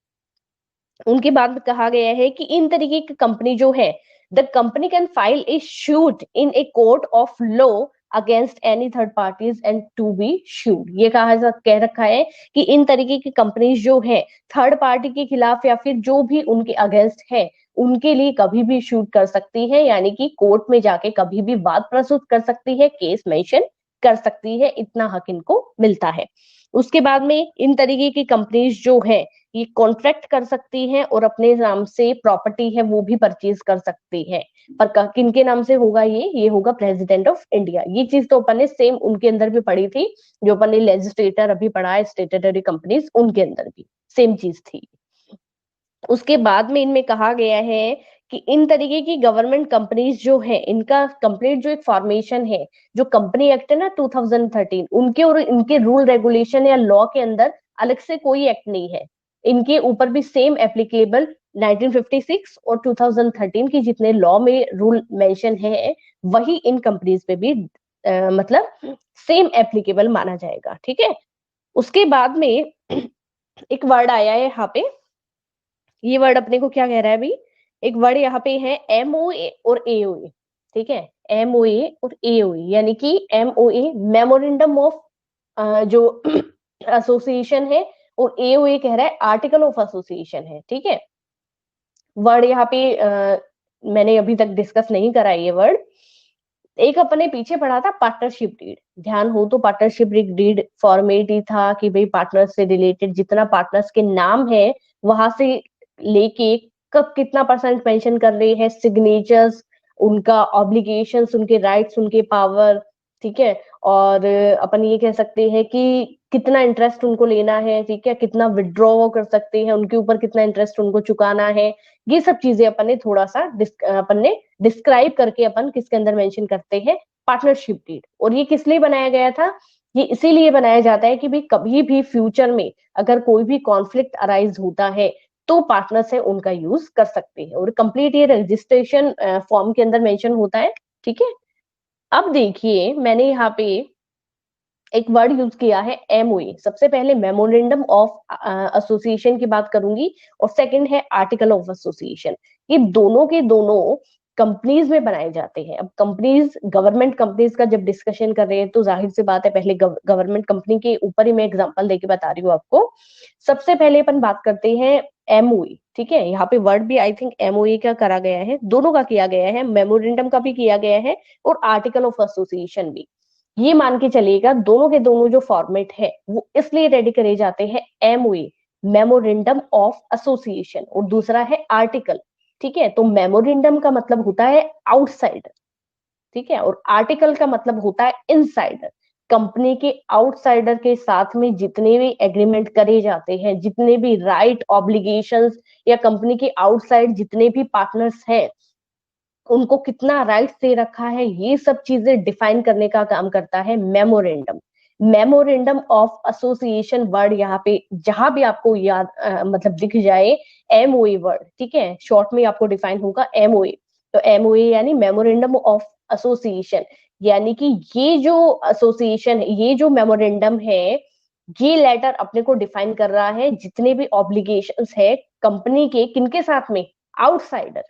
S1: उनके बाद में कहा गया है कि इन तरीके की कंपनी जो है, the company can file a suit in a court of law against any third parties and to be sued. ये कह रखा है कि इन तरीके की कंपनीज जो है, थर्ड पार्टी के खिलाफ या फिर जो भी उनके अगेंस्ट है, उनके लिए कभी भी शूट कर सकती है, यानी कि कोर्ट में जाके कभी भी वाद प्रस्तुत कर सकती है, केस मेंशन कर सकती है, इतना हक इनको मिलता है। उसके बाद में इन तरीके की कंपनीज जो है, ये कॉन्ट्रैक्ट कर सकती हैं और अपने नाम से प्रॉपर्टी है वो भी परचेज कर सकती है। पर किनके नाम से होगा? ये होगा प्रेसिडेंट ऑफ इंडिया। ये चीज तो अपन ने सेम उनके अंदर भी पढ़ी थी, जो अपन ने लेजिस्लेटर अभी पढ़ा है, स्टेटरी कंपनीज, उनके अंदर भी सेम चीज थी। उसके बाद में इनमें कहा गया है कि इन तरीके की गवर्नमेंट कंपनीज जो है, इनका कंप्लीट जो एक फॉर्मेशन है, जो कंपनी एक्ट है ना 2013, उनके और इनके रूल रेगुलेशन या लॉ के अंदर अलग से कोई एक्ट नहीं है। इनके ऊपर भी सेम एप्लीकेबल 1956 और 2013 की जितने लॉ में रूल मेंशन है, वही इन कंपनीज पे भी मतलब सेम एप्लीकेबल माना जाएगा। ठीक है, उसके बाद में एक वर्ड आया है यहाँ पे, ये वर्ड अपने को क्या कह रहा है अभी, एक वर्ड यहाँ पे है एमओए और एओए। ठीक है, एमओए और एओए, यानी कि एमओए मेमोरेंडम ऑफ जो एसोसिएशन है, और एओए कह रहा है आर्टिकल ऑफ एसोसिएशन है। ठीक है, वर्ड यहाँ पे मैंने अभी तक डिस्कस नहीं करा ये वर्ड। एक अपने पीछे पढ़ा था पार्टनरशिप डीड, ध्यान हो तो पार्टनरशिप डीड फॉर्मेट ही था कि भाई पार्टनर्स से रिलेटेड जितना पार्टनर्स के नाम है वहां से लेके कब कितना परसेंट मेंशन कर रहे हैं, सिग्नेचर्स, उनका ऑब्लिगेशंस, उनके राइट्स, उनके पावर। ठीक है, और अपन ये कह सकते हैं कि कितना इंटरेस्ट उनको लेना है, ठीक है, कितना विड्रॉ वो कर सकते हैं, उनके ऊपर कितना इंटरेस्ट उनको चुकाना है। ये सब चीजें अपन ने थोड़ा सा अपन ने डिस्क्राइब करके अपन किसके अंदर मेंशन करते हैं, पार्टनरशिप डीड। और ये किस लिए बनाया गया था, ये इसीलिए बनाया जाता है कि भाई कभी भी फ्यूचर में अगर कोई भी कॉन्फ्लिक्ट अराइज होता है तो पार्टनर्स है उनका यूज कर सकते हैं, और कंप्लीट ये रजिस्ट्रेशन फॉर्म के अंदर मेंशन होता है। ठीक है, अब देखिए मैंने यहाँ पे एक वर्ड यूज किया है एमओए। सबसे पहले मेमोरेंडम ऑफ एसोसिएशन की बात करूंगी, और सेकंड है आर्टिकल ऑफ एसोसिएशन। ये दोनों के दोनों कंपनीज में बनाए जाते हैं। अब कंपनीज, गवर्नमेंट कंपनीज का जब डिस्कशन कर रहे हैं तो जाहिर सी बात है पहले गवर्नमेंट कंपनी के ऊपर ही मैं एग्जांपल देके बता रही हूँ आपको। सबसे पहले अपन बात करते हैं एमओए। ठीक है, यहाँ पे वर्ड भी आई थिंक एमओए का करा गया है, दोनों का किया गया है, मेमोरेंडम का भी किया गया है और आर्टिकल ऑफ एसोसिएशन भी। ये मान के चलिएगा दोनों के दोनों जो फॉर्मेट है वो इसलिए रेडी करे जाते हैं, एमओए मेमोरेंडम ऑफ एसोसिएशन, और दूसरा है आर्टिकल। ठीक है, तो मेमोरेंडम का मतलब होता है आउटसाइडर, ठीक है, और आर्टिकल का मतलब होता है इनसाइडर। कंपनी के आउटसाइडर के साथ में जितने भी एग्रीमेंट करे जाते हैं, जितने भी राइट ऑब्लिगेशंस, या कंपनी के आउटसाइड जितने भी पार्टनर्स हैं उनको कितना राइट्स दे रखा है, ये सब चीजें डिफाइन करने का काम करता है memorandum. Memorandum of association word यहाँ पे जहां भी आपको याद मतलब दिख जाए, एमओए वर्ड, ठीक है, शॉर्ट में आपको डिफाइन होगा एमओए। तो एमओए यानी मेमोरेंडम ऑफ एसोसिएशन, यानी कि ये जो एसोसिएशन है, ये जो मेमोरेंडम है, ये लेटर अपने को डिफाइन कर रहा है जितने भी ऑब्लिगेशंस है कंपनी के, किनके साथ में, आउटसाइडर।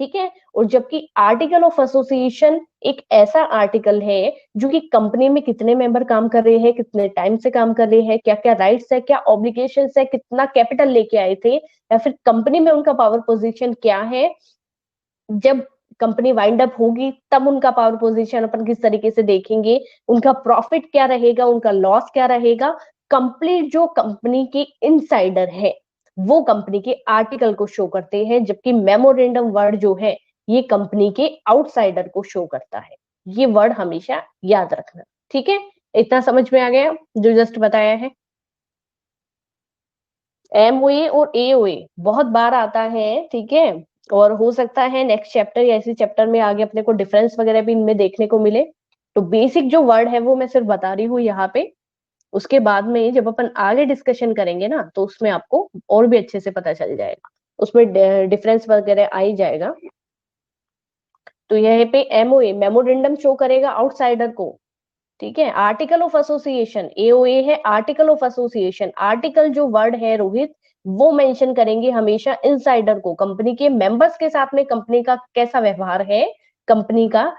S1: ठीक है, और जबकि आर्टिकल ऑफ एसोसिएशन एक ऐसा आर्टिकल है जो कि कंपनी में कितने मेंबर काम कर रहे हैं, कितने टाइम से काम कर रहे हैं, क्या क्या राइट्स है, क्या ऑब्लिगेशंस है, कितना कैपिटल लेके आए थे, या फिर कंपनी में उनका पावर पोजीशन क्या है, जब कंपनी वाइंड अप होगी तब उनका पावर पोजीशन अपन किस तरीके से देखेंगे, उनका प्रॉफिट क्या रहेगा, उनका लॉस क्या रहेगा। कंप्लीट जो कंपनी के इनसाइडर है वो कंपनी के आर्टिकल को शो करते हैं, जबकि मेमोरेंडम वर्ड जो है ये कंपनी के आउटसाइडर को शो करता है। ये वर्ड हमेशा याद रखना। ठीक है, इतना समझ में आ गया जो जस्ट बताया है। एमओए और एओए बहुत बार आता है, ठीक है, और हो सकता है नेक्स्ट चैप्टर या इसी चैप्टर में आगे अपने को डिफरेंस वगैरह भी इनमें देखने को मिले। तो बेसिक जो वर्ड है वो मैं सिर्फ बता रही हूँ यहाँ पे, उसके बाद में जब अपन आगे डिस्कशन करेंगे ना तो उसमें आपको और भी अच्छे से पता चल जाएगा, उसमें डिफरेंस वगैरह आ ही जाएगा। तो यहाँ पे एमओए मेमोरेंडम शो करेगा आउटसाइडर को, ठीक है। आर्टिकल ऑफ एसोसिएशन एओए है, आर्टिकल ऑफ एसोसिएशन, आर्टिकल जो वर्ड है रोहित वो मेंशन करेंगे हमेशा इनसाइडर को, कंपनी के मेंबर्स के साथ में कंपनी का कैसा व्यवहार है, कंपनी का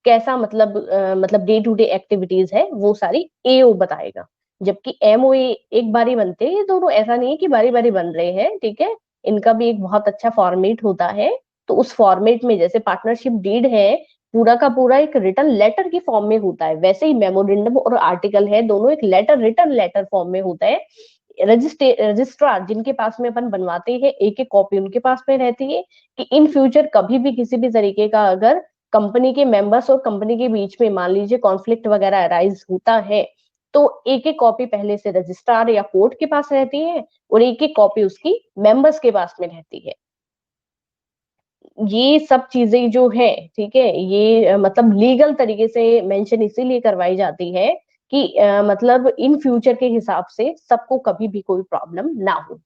S1: कैसा मतलब डे टू डे एक्टिविटीज है, वो सारी एओ बताएगा। जबकि एमओए एक बारी बनते हैं, ये दोनों ऐसा नहीं है कि बारी बारी बन रहे हैं, ठीक है, इनका भी एक बहुत अच्छा फॉर्मेट होता है। तो उस फॉर्मेट में जैसे पार्टनरशिप डीड है पूरा का पूरा एक रिटर्न लेटर की फॉर्म में होता है, वैसे ही मेमोरेंडम और आर्टिकल है दोनों एक लेटर, रिटर्न लेटर फॉर्म में होता है। रजिस्ट्रार जिनके पास में अपन बनवाते हैं एक एक कॉपी उनके पास में रहती है, कि इन फ्यूचर कभी भी किसी भी तरीके का अगर कंपनी के मेंबर्स और कंपनी के बीच में मान लीजिए कॉन्फ्लिक्ट वगैरह अराइज होता है तो एक एक कॉपी पहले से रजिस्ट्रार या कोर्ट के पास रहती है और एक एक कॉपी उसकी मेंबर्स के पास में रहती है। ये सब चीजें जो है, ठीक है, ये मतलब लीगल तरीके से मेंशन इसीलिए करवाई जाती है कि मतलब इन फ्यूचर के हिसाब से सबको कभी भी कोई प्रॉब्लम ना हो।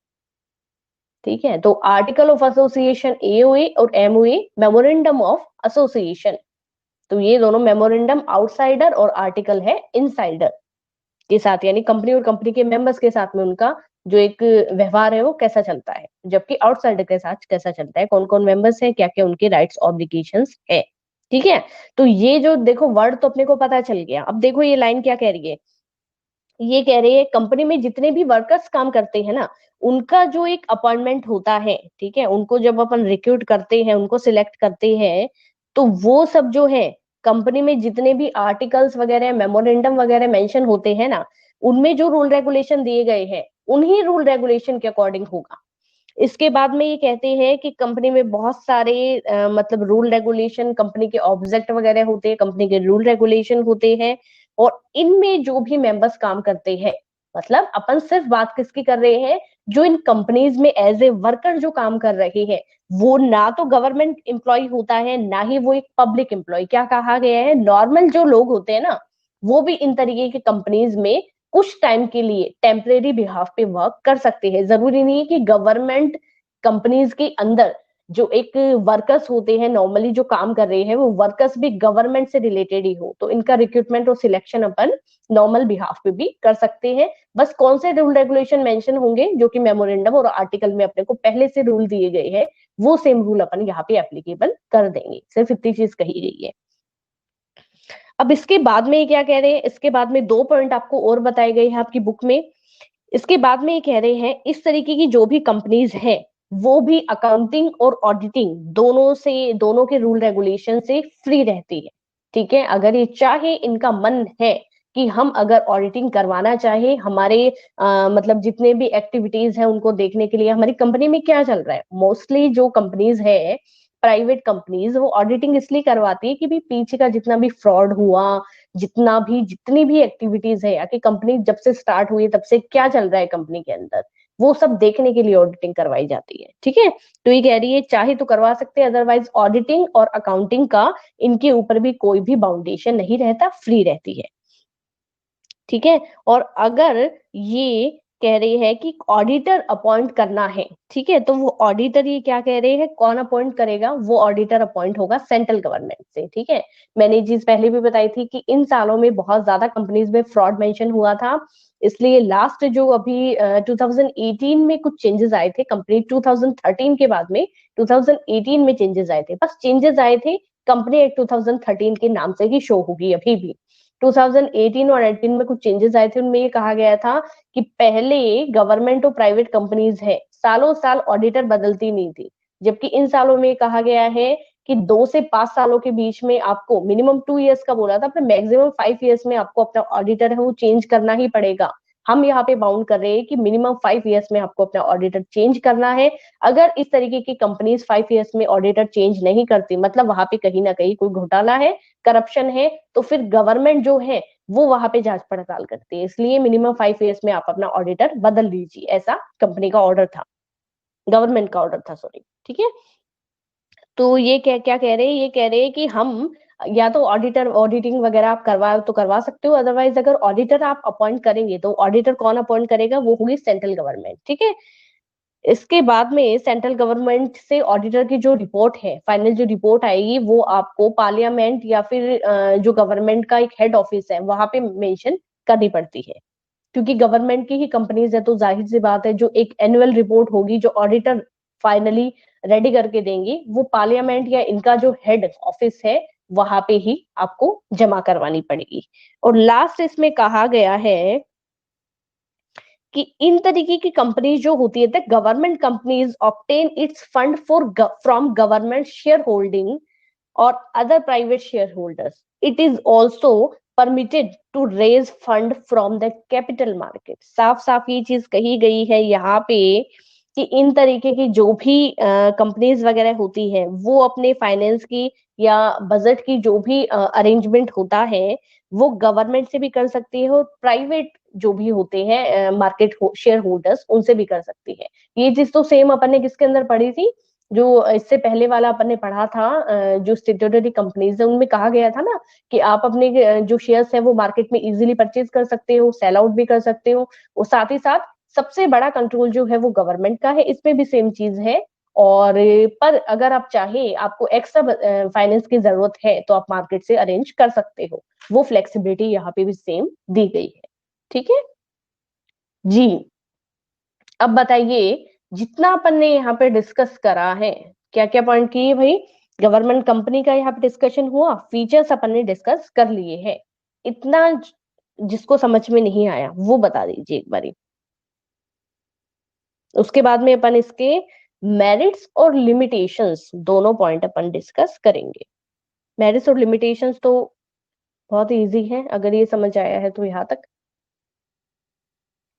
S1: ठीक है, तो आर्टिकल ऑफ एसोसिएशन एओए और एमओए, मेमोरेंडम ऑफ एसोसिएशन, तो ये दोनों मेमोरेंडम आउटसाइडर और आर्टिकल है इनसाइडर के साथ, यानी कंपनी और कंपनी के मेंबर्स के साथ में उनका जो एक व्यवहार है वो कैसा चलता है, जबकि आउटसाइडर के साथ कैसा चलता है, कौन कौन मेंबर्स है, क्या क्या उनके राइट्स ऑब्लिगेशंस है। ठीक है, तो ये जो देखो वर्ड तो अपने को पता चल गया। अब देखो ये लाइन क्या कह रही है, ये कह रही है कंपनी में जितने भी वर्कर्स काम करते हैं ना, उनका जो एक अपॉइंटमेंट होता है, ठीक है, उनको जब अपन रिक्रूट करते हैं, उनको सिलेक्ट करते हैं, तो वो सब जो है कंपनी में जितने भी आर्टिकल्स वगैरह मेमोरेंडम वगैरह मेंशन होते हैं ना, उनमें जो रूल रेगुलेशन दिए गए हैं उन्हीं रूल रेगुलेशन के अकॉर्डिंग होगा। इसके बाद में ये कहते हैं कि कंपनी में बहुत सारे मतलब रूल रेगुलेशन, कंपनी के ऑब्जेक्ट वगैरह होते हैं, कंपनी के रूल रेगुलेशन होते हैं, और इनमें जो भी मेंबर्स काम करते हैं, मतलब अपन सिर्फ बात किसकी कर रहे हैं, जो इन कंपनीज में एज ए वर्कर जो काम कर रहे हैं, वो ना तो गवर्नमेंट एम्प्लॉय होता है, ना ही वो एक पब्लिक एम्प्लॉय। क्या कहा गया है, नॉर्मल जो लोग होते हैं ना, वो भी इन तरीके के कंपनीज में कुछ टाइम के लिए टेम्परेरी बिहाफ पे वर्क कर सकते हैं। जरूरी नहीं है कि गवर्नमेंट कंपनीज के अंदर जो एक वर्कर्स होते हैं नॉर्मली जो काम कर रहे हैं, वो वर्कर्स भी गवर्नमेंट से रिलेटेड ही हो, तो इनका रिक्रूटमेंट और सिलेक्शन अपन नॉर्मल बिहाफ पे भी कर सकते हैं। बस कौन से रूल रेगुलेशन मेंशन होंगे जो कि मेमोरेंडम और आर्टिकल में अपने को पहले से रूल दिए गए हैं, वो सेम रूल अपन यहाँ पे एप्लीकेबल कर देंगे। सिर्फ इतनी चीज कही गई है। अब इसके बाद में ये क्या कह रहे हैं, इसके बाद में दो पॉइंट आपको और बताए गए हैं आपकी बुक में। इसके बाद में ये कह रहे हैं इस तरीके की जो भी कंपनीज हैं, वो भी अकाउंटिंग और ऑडिटिंग दोनों से, दोनों के रूल रेगुलेशन से फ्री रहती है। ठीक है, अगर ये चाहे, इनका मन है कि हम अगर ऑडिटिंग करवाना चाहे हमारे मतलब जितने भी एक्टिविटीज हैं उनको देखने के लिए, हमारी कंपनी में क्या चल रहा है, मोस्टली जो कंपनीज है, प्राइवेट कंपनीज, वो ऑडिटिंग इसलिए करवाती है कि भी पीछे का जितना भी फ्रॉड हुआ, जितना भी, जितनी भी एक्टिविटीज है या कि कंपनी जब से स्टार्ट हुई तब से क्या चल रहा है कंपनी के अंदर, वो सब देखने के लिए ऑडिटिंग करवाई जाती है। ठीक है, तो ये कह रही है चाहे तो करवा सकते हैं, अदरवाइज ऑडिटिंग और अकाउंटिंग का इनके ऊपर भी कोई भी बाउंडेशन नहीं रहता, फ्री रहती है। ठीक है, और अगर ये कह रही है कि ऑडिटर अपॉइंट करना है, ठीक है, तो वो ऑडिटर, ये क्या कह रहे हैं, कौन अपॉइंट करेगा, वो ऑडिटर अपॉइंट होगा सेंट्रल गवर्नमेंट से। ठीक है, मैंने ये चीज पहले भी बताई थी कि इन सालों में बहुत ज्यादा कंपनीज में फ्रॉड मेंशन हुआ था, इसलिए लास्ट जो अभी 2018 में कुछ चेंजेस आए थे, कंपनी 2013 के बाद में 2018 में चेंजेस आए थे, बस चेंजेस आए थे, कंपनी एक 2013 के नाम से ही शो होगी अभी भी। 2018 और 18 में कुछ चेंजेस आए थे, उनमें ये कहा गया था कि पहले गवर्नमेंट और प्राइवेट कंपनीज है, सालों साल ऑडिटर बदलती नहीं थी, जबकि इन सालों में कहा गया है कि 2 से 5 सालों के बीच में आपको, मिनिमम 2 इयर्स का बोला था, पर मैक्सिमम 5 इयर्स में आपको अपना ऑडिटर है वो चेंज करना ही पड़ेगा। हम यहाँ पे बाउंड कर रहे हैं कि मिनिमम 5 इयर्स में आपको अपना ऑडिटर चेंज करना है। अगर इस तरीके की कंपनीज 5 इयर्स में ऑडिटर चेंज नहीं करती, मतलब वहां पे कहीं ना कहीं कोई घोटाला है, करप्शन है, तो फिर गवर्नमेंट जो है वो वहां पे जांच पड़ताल करती है। इसलिए मिनिमम 5 इयर्स में आप अपना ऑडिटर बदल लीजिए, ऐसा कंपनी का ऑर्डर था, गवर्नमेंट का ऑर्डर था, सॉरी। ठीक है, तो ये क्या क्या कह रहे हैं, ये कह रहे हैं कि हम या तो ऑडिटर, ऑडिटिंग वगैरह आप करवा तो करवा सकते हो, अदरवाइज अगर ऑडिटर आप अपॉइंट करेंगे तो ऑडिटर कौन अपॉइंट करेगा, वो होगी सेंट्रल गवर्नमेंट। ठीक है, इसके बाद में सेंट्रल गवर्नमेंट से ऑडिटर की जो रिपोर्ट है, फाइनल जो रिपोर्ट आएगी, वो आपको पार्लियामेंट या फिर जो गवर्नमेंट का एक हेड ऑफिस है वहां पे मेंशन करनी पड़ती है, क्योंकि गवर्नमेंट की ही कंपनीज है, तो जाहिर सी बात है जो एक एनुअल रिपोर्ट होगी जो ऑडिटर फाइनली रेडी करके देंगे, वो पार्लियामेंट या इनका जो हेड ऑफिस है वहां पे ही आपको जमा करवानी पड़ेगी। और लास्ट इसमें कहा गया है कि इन तरीके की कंपनी जो होती है, government companies obtain its fund for from government share holding और other private share holders, it is also permitted to raise fund from the capital market. साफ साफ ये चीज कही गई है यहाँ पे कि इन तरीके की जो भी कंपनीज वगैरह होती है, वो अपने फाइनेंस की या बजट की जो भी अरेंजमेंट होता है, वो गवर्नमेंट से भी कर सकती है, और प्राइवेट जो भी होते हैं मार्केट शेयर होल्डर्स, उनसे भी कर सकती है। ये चीज तो सेम अपन ने किसके अंदर पढ़ी थी, जो इससे पहले वाला अपन ने पढ़ा था, जो स्टेट्यूटरी कंपनीज है उनमें कहा गया था ना कि आप अपने जो शेयर्स है वो मार्केट में इजीली परचेज कर सकते हो, सेल आउट भी कर सकते हो। और साथ ही साथ सबसे बड़ा कंट्रोल जो है वो गवर्नमेंट का है, इसमें भी सेम चीज है। और पर अगर आप चाहे, आपको एक्स्ट्रा फाइनेंस की जरूरत है तो आप मार्केट से अरेंज कर सकते हो। वो फ्लेक्सिबिलिटी यहाँ पे भी सेम दी गई है। ठीक है जी। अब बताइए, जितना अपन ने यहाँ पे डिस्कस करा है, क्या क्या पॉइंट किए भाई? गवर्नमेंट कंपनी का यहाँ पे डिस्कशन हुआ, फीचर्स अपन ने डिस्कस कर लिए हैं। इतना जिसको समझ में नहीं आया वो बता दीजिए एक बारी। उसके बाद में अपन इसके मेरिट्स और लिमिटेशंस दोनों पॉइंट अपन डिस्कस करेंगे। मेरिट्स और लिमिटेशंस तो बहुत इजी है, अगर ये समझ आया है तो यहाँ तक।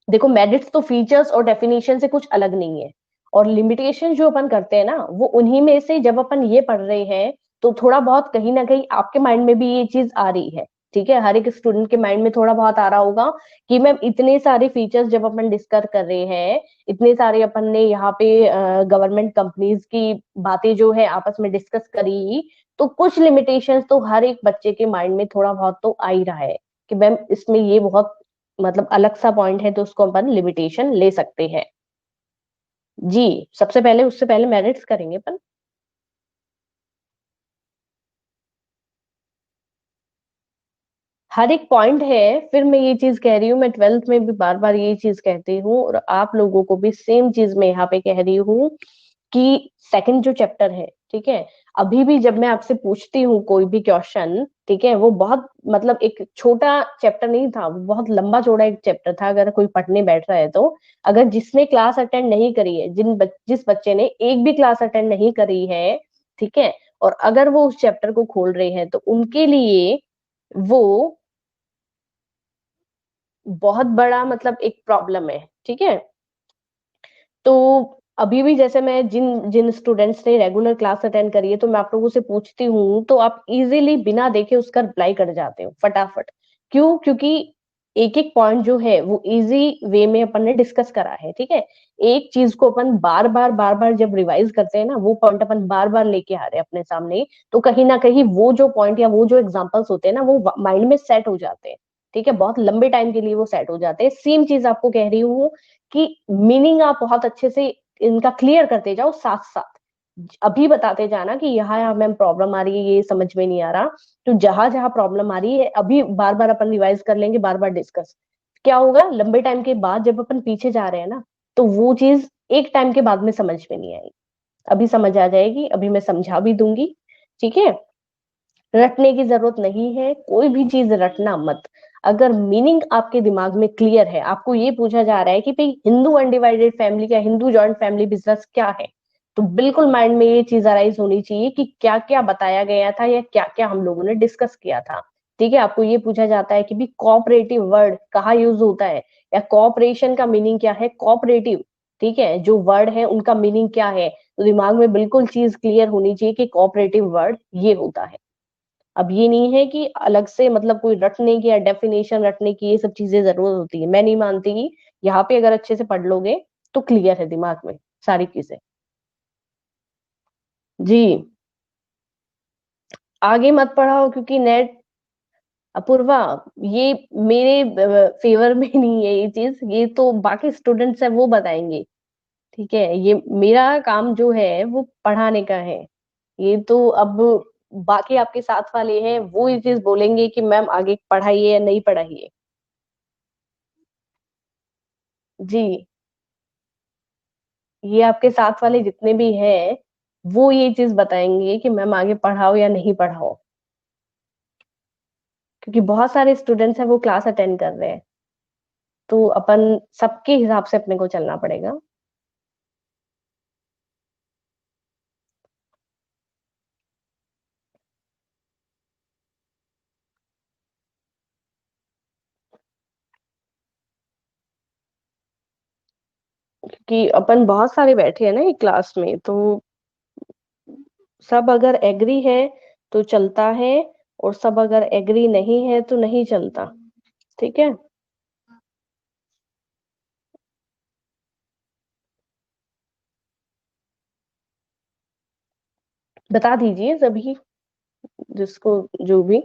S1: देखो, मेरिट्स तो फीचर्स और डेफिनेशन से कुछ अलग नहीं है, और लिमिटेशन जो अपन करते हैं ना, वो उन्हीं में से जब अपन ये पढ़ रहे हैं तो थोड़ा बहुत कहीं ना कहीं आपके माइंड में भी ये चीज आ रही है। ठीक है, हर एक स्टूडेंट के माइंड में थोड़ा बहुत आ रहा होगा कि मैम इतने सारे फीचर्स जब अपन डिस्कस कर रहे हैं, इतने सारे अपन ने यहाँ पे गवर्नमेंट कंपनीज की बातें जो है आपस में डिस्कस करी, तो कुछ लिमिटेशंस तो हर एक बच्चे के माइंड में थोड़ा बहुत तो आ ही रहा है कि मैम इसमें ये बहुत मतलब अलग सा पॉइंट है, तो उसको अपन लिमिटेशन ले सकते हैं। जी, सबसे पहले उससे पहले मेरिट्स करेंगे अपन। हर एक पॉइंट है, फिर मैं ये चीज कह रही हूँ, मैं ट्वेल्थ में भी बार बार ये चीज कहती हूँ, और आप लोगों को भी सेम चीज मैं यहाँ पे कह रही हूँ कि सेकंड जो चैप्टर है, ठीक है, अभी भी जब मैं आपसे पूछती हूँ कोई भी क्वेश्चन, ठीक है, वो बहुत मतलब एक छोटा चैप्टर नहीं था, वो बहुत लंबा चौड़ा एक चैप्टर था। अगर कोई पढ़ने बैठ रहा है तो, अगर जिसने क्लास अटेंड नहीं करी है, जिस बच्चे ने एक भी क्लास अटेंड नहीं करी है, ठीक है, और अगर वो उस चैप्टर को खोल रहे हैं तो उनके लिए वो बहुत बड़ा मतलब एक प्रॉब्लम है। ठीक है, तो अभी भी जैसे मैं जिन जिन स्टूडेंट्स ने रेगुलर क्लास अटेंड करी है, तो मैं आप लोगों से पूछती हूँ तो आप इजीली बिना देखे उसका रिप्लाई कर जाते हो फटाफट। क्यों? क्योंकि एक एक पॉइंट जो है वो इजी वे में अपन ने डिस्कस करा है। ठीक है, एक चीज को अपन बार बार जब रिवाइज करते हैं ना, वो पॉइंट अपन बार बार लेके आ रहे हैं अपने सामने, तो कहीं ना कहीं वो जो पॉइंट या वो जो एग्जांपल्स होते हैं ना, वो माइंड में सेट हो जाते हैं। ठीक है, बहुत लंबे टाइम के लिए वो सेट हो जाते हैं। सेम चीज आपको कह रही हूँ कि मीनिंग आप बहुत अच्छे से इनका क्लियर करते जाओ, साथ साथ अभी बताते जाना कि यहाँ यहाँ मैम प्रॉब्लम आ रही है, ये समझ में नहीं आ रहा। तो जहां जहां प्रॉब्लम आ रही है अभी बार बार अपन रिवाइज कर लेंगे, बार बार डिस्कस। क्या होगा लंबे टाइम के बाद जब अपन पीछे जा रहे हैं ना, तो वो चीज एक टाइम के बाद में समझ में नहीं आएगी, अभी समझ आ जाएगी, अभी मैं समझा भी दूंगी। ठीक है, रटने की जरूरत नहीं है, कोई भी चीज रटना मत। अगर मीनिंग आपके दिमाग में क्लियर है, आपको ये पूछा जा रहा है कि भाई हिंदू अनडिवाइडेड फैमिली क्या, हिंदू जॉइंट फैमिली बिजनेस क्या है, तो बिल्कुल माइंड में ये चीज अराइज होनी चाहिए कि क्या क्या बताया गया था या क्या क्या हम लोगों ने डिस्कस किया था। ठीक है, आपको ये पूछा जाता है कि भी कोऑपरेटिव वर्ड कहाँ यूज होता है, या कोऑपरेशन का मीनिंग क्या है, कोऑपरेटिव, ठीक है, जो वर्ड है उनका मीनिंग क्या है, तो दिमाग में बिल्कुल चीज क्लियर होनी चाहिए कि कोऑपरेटिव वर्ड ये होता है। अब ये नहीं है कि अलग से मतलब कोई रटने की या डेफिनेशन रटने की ये सब चीजें जरूरत होती है, मैं नहीं मानती कि यहाँ पे अगर अच्छे से पढ़ लोगे तो क्लियर है दिमाग में सारी चीजें। जी, आगे मत पढ़ाओ क्योंकि नेट, अपूर्वा, ये मेरे फेवर में नहीं है ये चीज, ये तो बाकी स्टूडेंट्स है वो बताएंगे। ठीक है, ये मेरा काम जो है वो पढ़ाने का है। ये तो अब बाकी आपके साथ वाले हैं वो ये चीज बोलेंगे कि मैम आगे पढ़ाइए या नहीं पढ़ाइए। जी, ये आपके साथ वाले जितने भी हैं वो ये चीज बताएंगे कि मैम आगे पढ़ाओ या नहीं पढ़ाओ, क्योंकि बहुत सारे स्टूडेंट्स हैं वो क्लास अटेंड कर रहे हैं, तो अपन सबके हिसाब से अपने को चलना पड़ेगा। क्योंकि अपन बहुत सारे बैठे हैं ना एक क्लास में, तो सब अगर एग्री है तो चलता है, और सब अगर एग्री नहीं है तो नहीं चलता। ठीक है, बता दीजिए सभी, जिसको जो भी।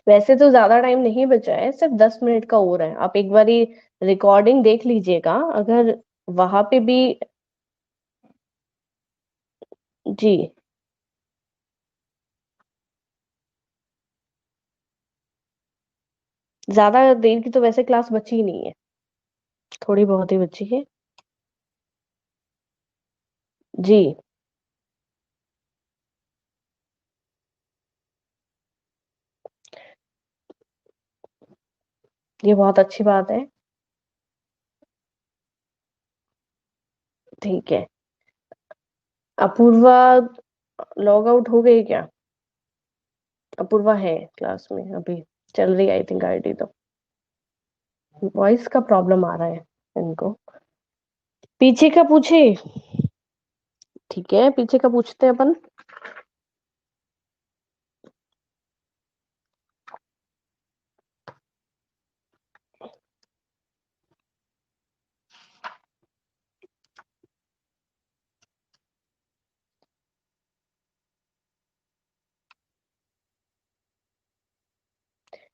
S1: वैसे तो ज्यादा टाइम नहीं बचा है, सिर्फ 10 मिनट का हो रहा है। आप एक बारी रिकॉर्डिंग देख लीजिएगा, अगर वहां पे भी। जी। ज्यादा देर की तो वैसे क्लास बची ही नहीं है, थोड़ी बहुत ही बची है। जी। ये बहुत अच्छी बात है। ठीक है। अपूर्वा लॉग आउट हो गई क्या? अपूर्वा है क्लास में अभी, चल रही आई थिंक आईडी तो। वॉइस का प्रॉब्लम आ रहा है इनको। पीछे का पूछे? ठीक है, पीछे का पूछते हैं अपन।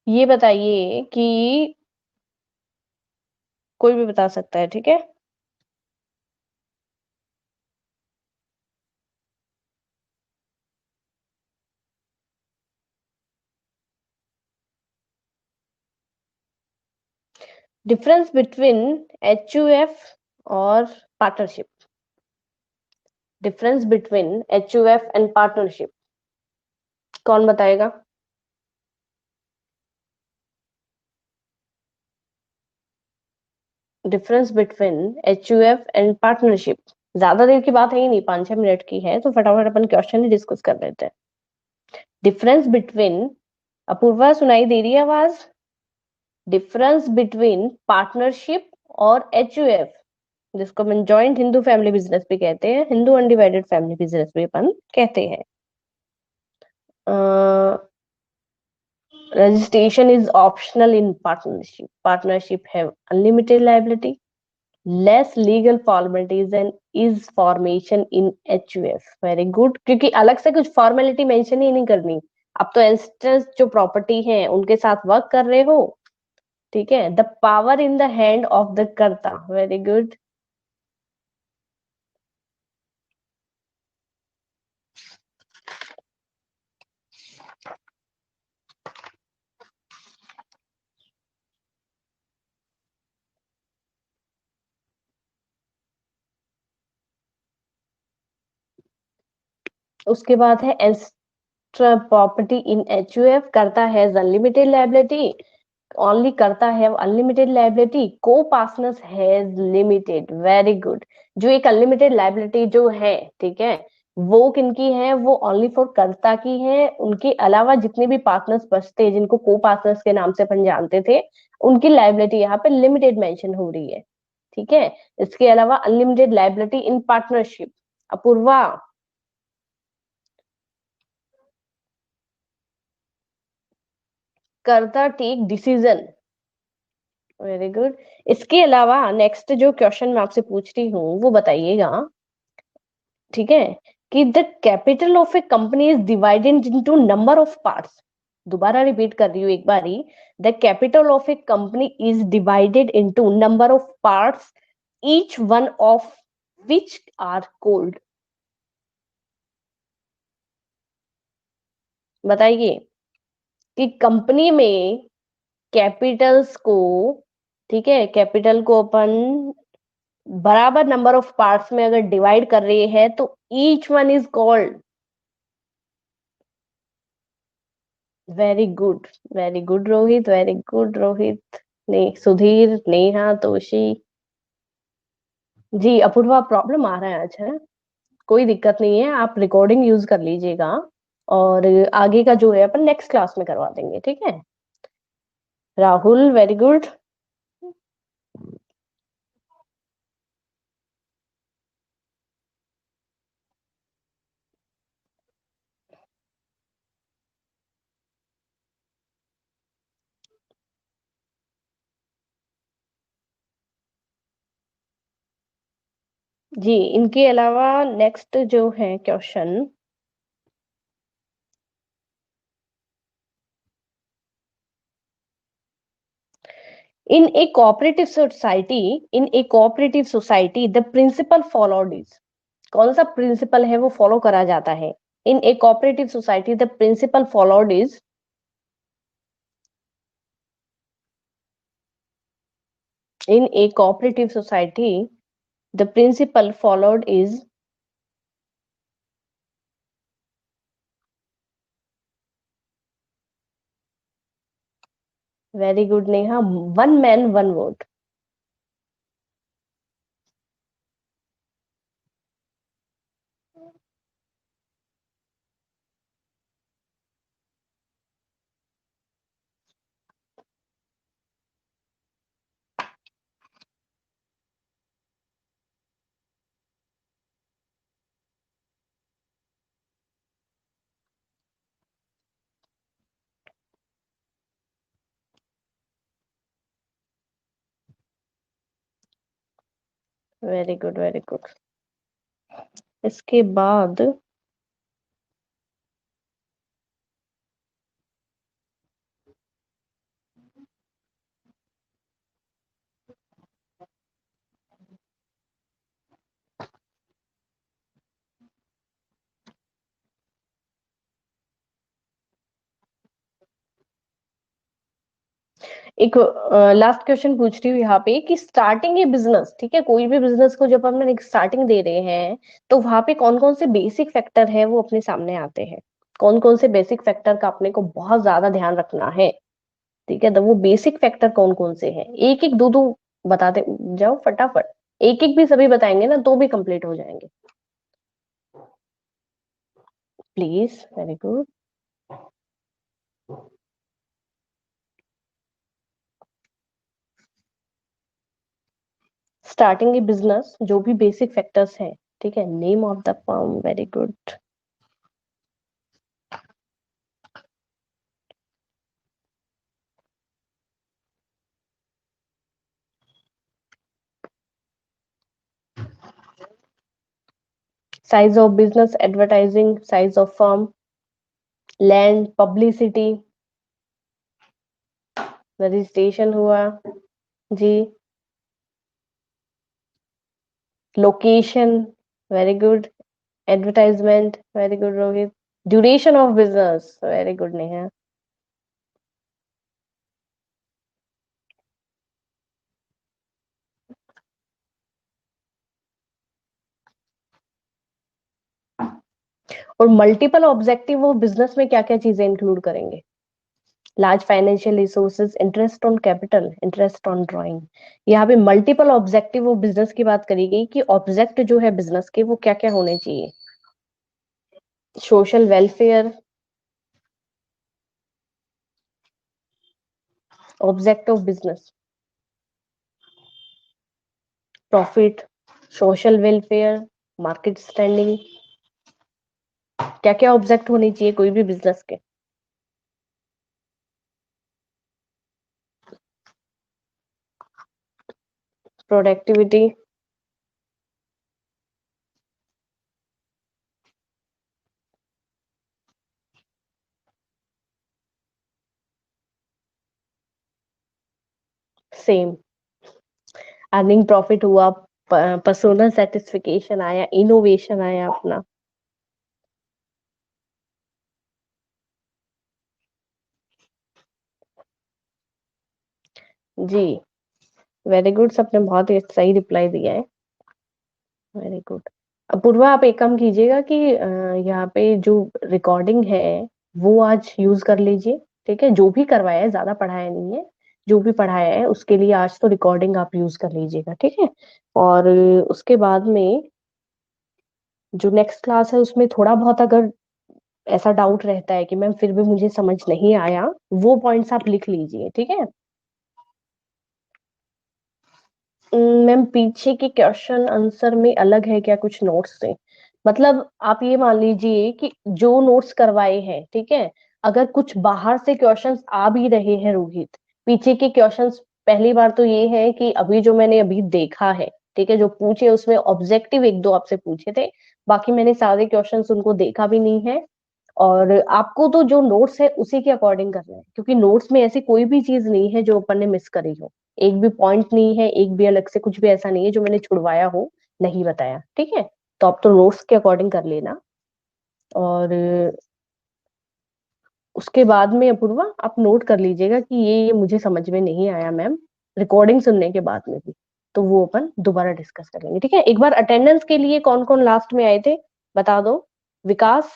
S1: ये बताइए कि कोई भी बता सकता है, ठीक है। डिफरेंस बिटवीन HUF और partnership. Difference between HUF and partnership, कौन बताएगा? Difference between HUF and partnership. ज्यादा देर की बात है ही नहीं, 5-6 मिनट की है, तो फटाफट अपन क्वेश्चन ही डिस्कस कर लेते हैं। डिफरेंस बिटवीन, अपूर्वा सुनाई दे रही है आवाज? डिफरेंस बिटवीन पार्टनरशिप और HUF, जिसको अपन जॉइंट हिंदू फैमिली बिजनेस भी कहते हैं, हिंदू अनडिवाइडेड फैमिली बिजनेस भी अपन कहते हैं। Registration is optional in partnership. Partnership have unlimited liability, less legal formalities and is formation in HUF. Very good, क्योंकि अलग से कुछ फॉर्मेलिटी मेंशन ही नहीं करनी। अब तो इंस्टेंस जो प्रॉपर्टी है उनके साथ वर्क कर रहे हो, ठीक है। The power in the hand of the karta. Very good. उसके बाद है प्रॉपर्टी इन HUF, करता है अनलिमिटेड लाइबिलिटी, ओनली करता है अनलिमिटेड लाइबिलिटी, को partners has limited. Very good. जो एक अनलिमिटेड लाइबिलिटी जो है, ठीक है, वो किनकी है? वो ओनली फॉर कर्ता की है। उनके अलावा जितने भी पार्टनर्स बचते हैं, जिनको को पार्टनर्स के नाम से अपन जानते थे, उनकी लाइबिलिटी यहाँ पे लिमिटेड मेंशन हो रही है, ठीक है। इसके अलावा unlimited liability in partnership. Apoorva, karta take decision. Very good. इसके अलावा नेक्स्ट जो क्वेश्चन मैं आपसे पूछ रही हूँ वो बताइएगा, ठीक है, कि the capital of a company is divided into number of parts. दोबारा रिपीट कर रही हूँ एक बारी। The capital of a company is divided into number of parts, each one of which are called. बताइए कि कंपनी में कैपिटल्स को, ठीक है, कैपिटल को अपन बराबर नंबर ऑफ पार्ट्स में अगर डिवाइड कर रहे हैं तो each one is called. Very good, very good Rohit, very good Rohit. ने सुधीर, नेहा, तोशी। जी अपूर्वा, प्रॉब्लम आ रहा है आज, है। कोई दिक्कत नहीं है, आप रिकॉर्डिंग यूज कर लीजिएगा, और आगे का जो है अपन नेक्स्ट क्लास में करवा देंगे, ठीक है। Rahul, very good. जी, इनके अलावा नेक्स्ट जो है question, in a cooperative society, in a cooperative society the principle followed is, कौन सा प्रिंसिपल है वो फॉलो करा जाता है? In a cooperative society the principle followed is, in a cooperative society the principle followed is, very good Neha, one man one vote. Very good, very good. इसके बाद एक लास्ट क्वेश्चन पूछ रही हूँ यहाँ पे कि स्टार्टिंग ए बिजनेस, ठीक है, कोई भी बिजनेस को जब हम स्टार्टिंग दे रहे हैं तो वहां पे कौन कौन से बेसिक फैक्टर है वो अपने सामने आते हैं, कौन कौन से बेसिक फैक्टर का अपने को बहुत ज्यादा ध्यान रखना है, ठीक है, तो वो बेसिक फैक्टर कौन कौन से हैं, एक एक दो दो बताते जाओ फटाफट, एक एक भी सभी बताएंगे ना तो भी कंप्लीट हो जाएंगे, please, very good. Starting a business जो भी बेसिक फैक्टर्स हैं, ठीक है, name of the firm, very good. Size of business, advertising, size of firm, land, publicity, registration हुआ जी, location, very good, advertisement, very good Rohit, duration of business, very good Neha, और multiple objective of business में क्या क्या चीजें include करेंगे? Large financial resources, interest on capital, interest on drawing. यहाँ पे मल्टीपल ऑब्जेक्टिव ऑफ बिजनेस की बात करी गई कि ऑब्जेक्ट जो है बिजनेस के वो क्या क्या होने चाहिए? Social welfare, object of business, profit, social welfare, market standing, क्या क्या ऑब्जेक्ट होने चाहिए कोई भी बिजनेस के? प्रोडक्टिविटी, सेम, अर्निंग प्रॉफिट हुआ, पर्सोनल सेटिस्फिकेशन आया, इनोवेशन आया अपना, जी, वेरी गुड, सबने बहुत ही सही रिप्लाई दिया है, वेरी गुड। अपूर्वा आप एक काम कीजिएगा कि यहाँ पे जो रिकॉर्डिंग है वो आज यूज कर लीजिए, ठीक है, जो भी करवाया है, ज्यादा पढ़ाया नहीं है, जो भी पढ़ाया है उसके लिए आज तो रिकॉर्डिंग आप यूज कर लीजिएगा, ठीक है, और उसके बाद में जो नेक्स्ट क्लास है उसमें थोड़ा बहुत अगर ऐसा डाउट रहता है कि मैम फिर भी मुझे समझ नहीं आया, वो पॉइंट्स आप लिख लीजिए, ठीक है। मैम पीछे के क्वेश्चन आंसर में अलग है क्या कुछ नोट्स से? मतलब आप ये मान लीजिए कि जो नोट्स करवाए हैं, ठीक है, अगर कुछ बाहर से क्वेश्चंस आ भी रहे हैं रोहित, पीछे के क्वेश्चंस, पहली बार तो ये है कि अभी जो मैंने अभी देखा है, ठीक है, जो पूछे उसमें ऑब्जेक्टिव एक दो आपसे पूछे थे, बाकी मैंने सारे क्वेश्चंस उनको देखा भी नहीं है। और आपको तो जो नोट्स है उसी के अकॉर्डिंग करना है, क्योंकि नोट्स में ऐसी कोई भी चीज नहीं है जो अपन ने मिस करी हो। एक भी पॉइंट नहीं है, एक भी अलग से कुछ भी ऐसा नहीं है जो मैंने छुड़वाया हो, नहीं बताया, ठीक है। तो आप तो नोट्स के अकॉर्डिंग कर लेना। और उसके बाद में अपूर्वा आप नोट कर लीजिएगा कि ये मुझे समझ में नहीं आया मैम, रिकॉर्डिंग सुनने के बाद में भी। तो वो अपन दोबारा डिस्कस कर लेंगे, ठीक है। एक बार अटेंडेंस के लिए कौन कौन लास्ट में आए थे बता दो। Vikas,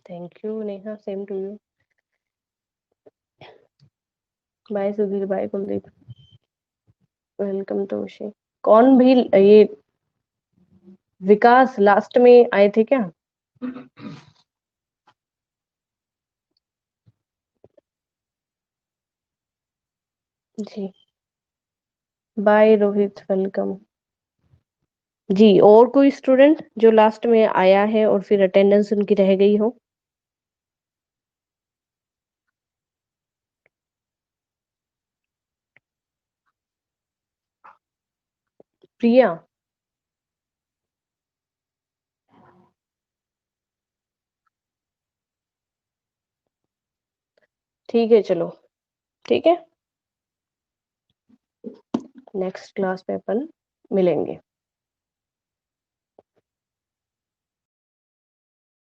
S1: thank you Neha, same to you. Bye Sudhir, bye Kuldeep, welcome Toshi. कौन भी ये विकास लास्ट में आए थे क्या? जी, बाय रोहित, वेलकम। जी, और कोई स्टूडेंट जो लास्ट में आया है और फिर अटेंडेंस उनकी रह गई हो? प्रिया, ठीक है चलो, ठीक है, नेक्स्ट क्लास में अपन मिलेंगे।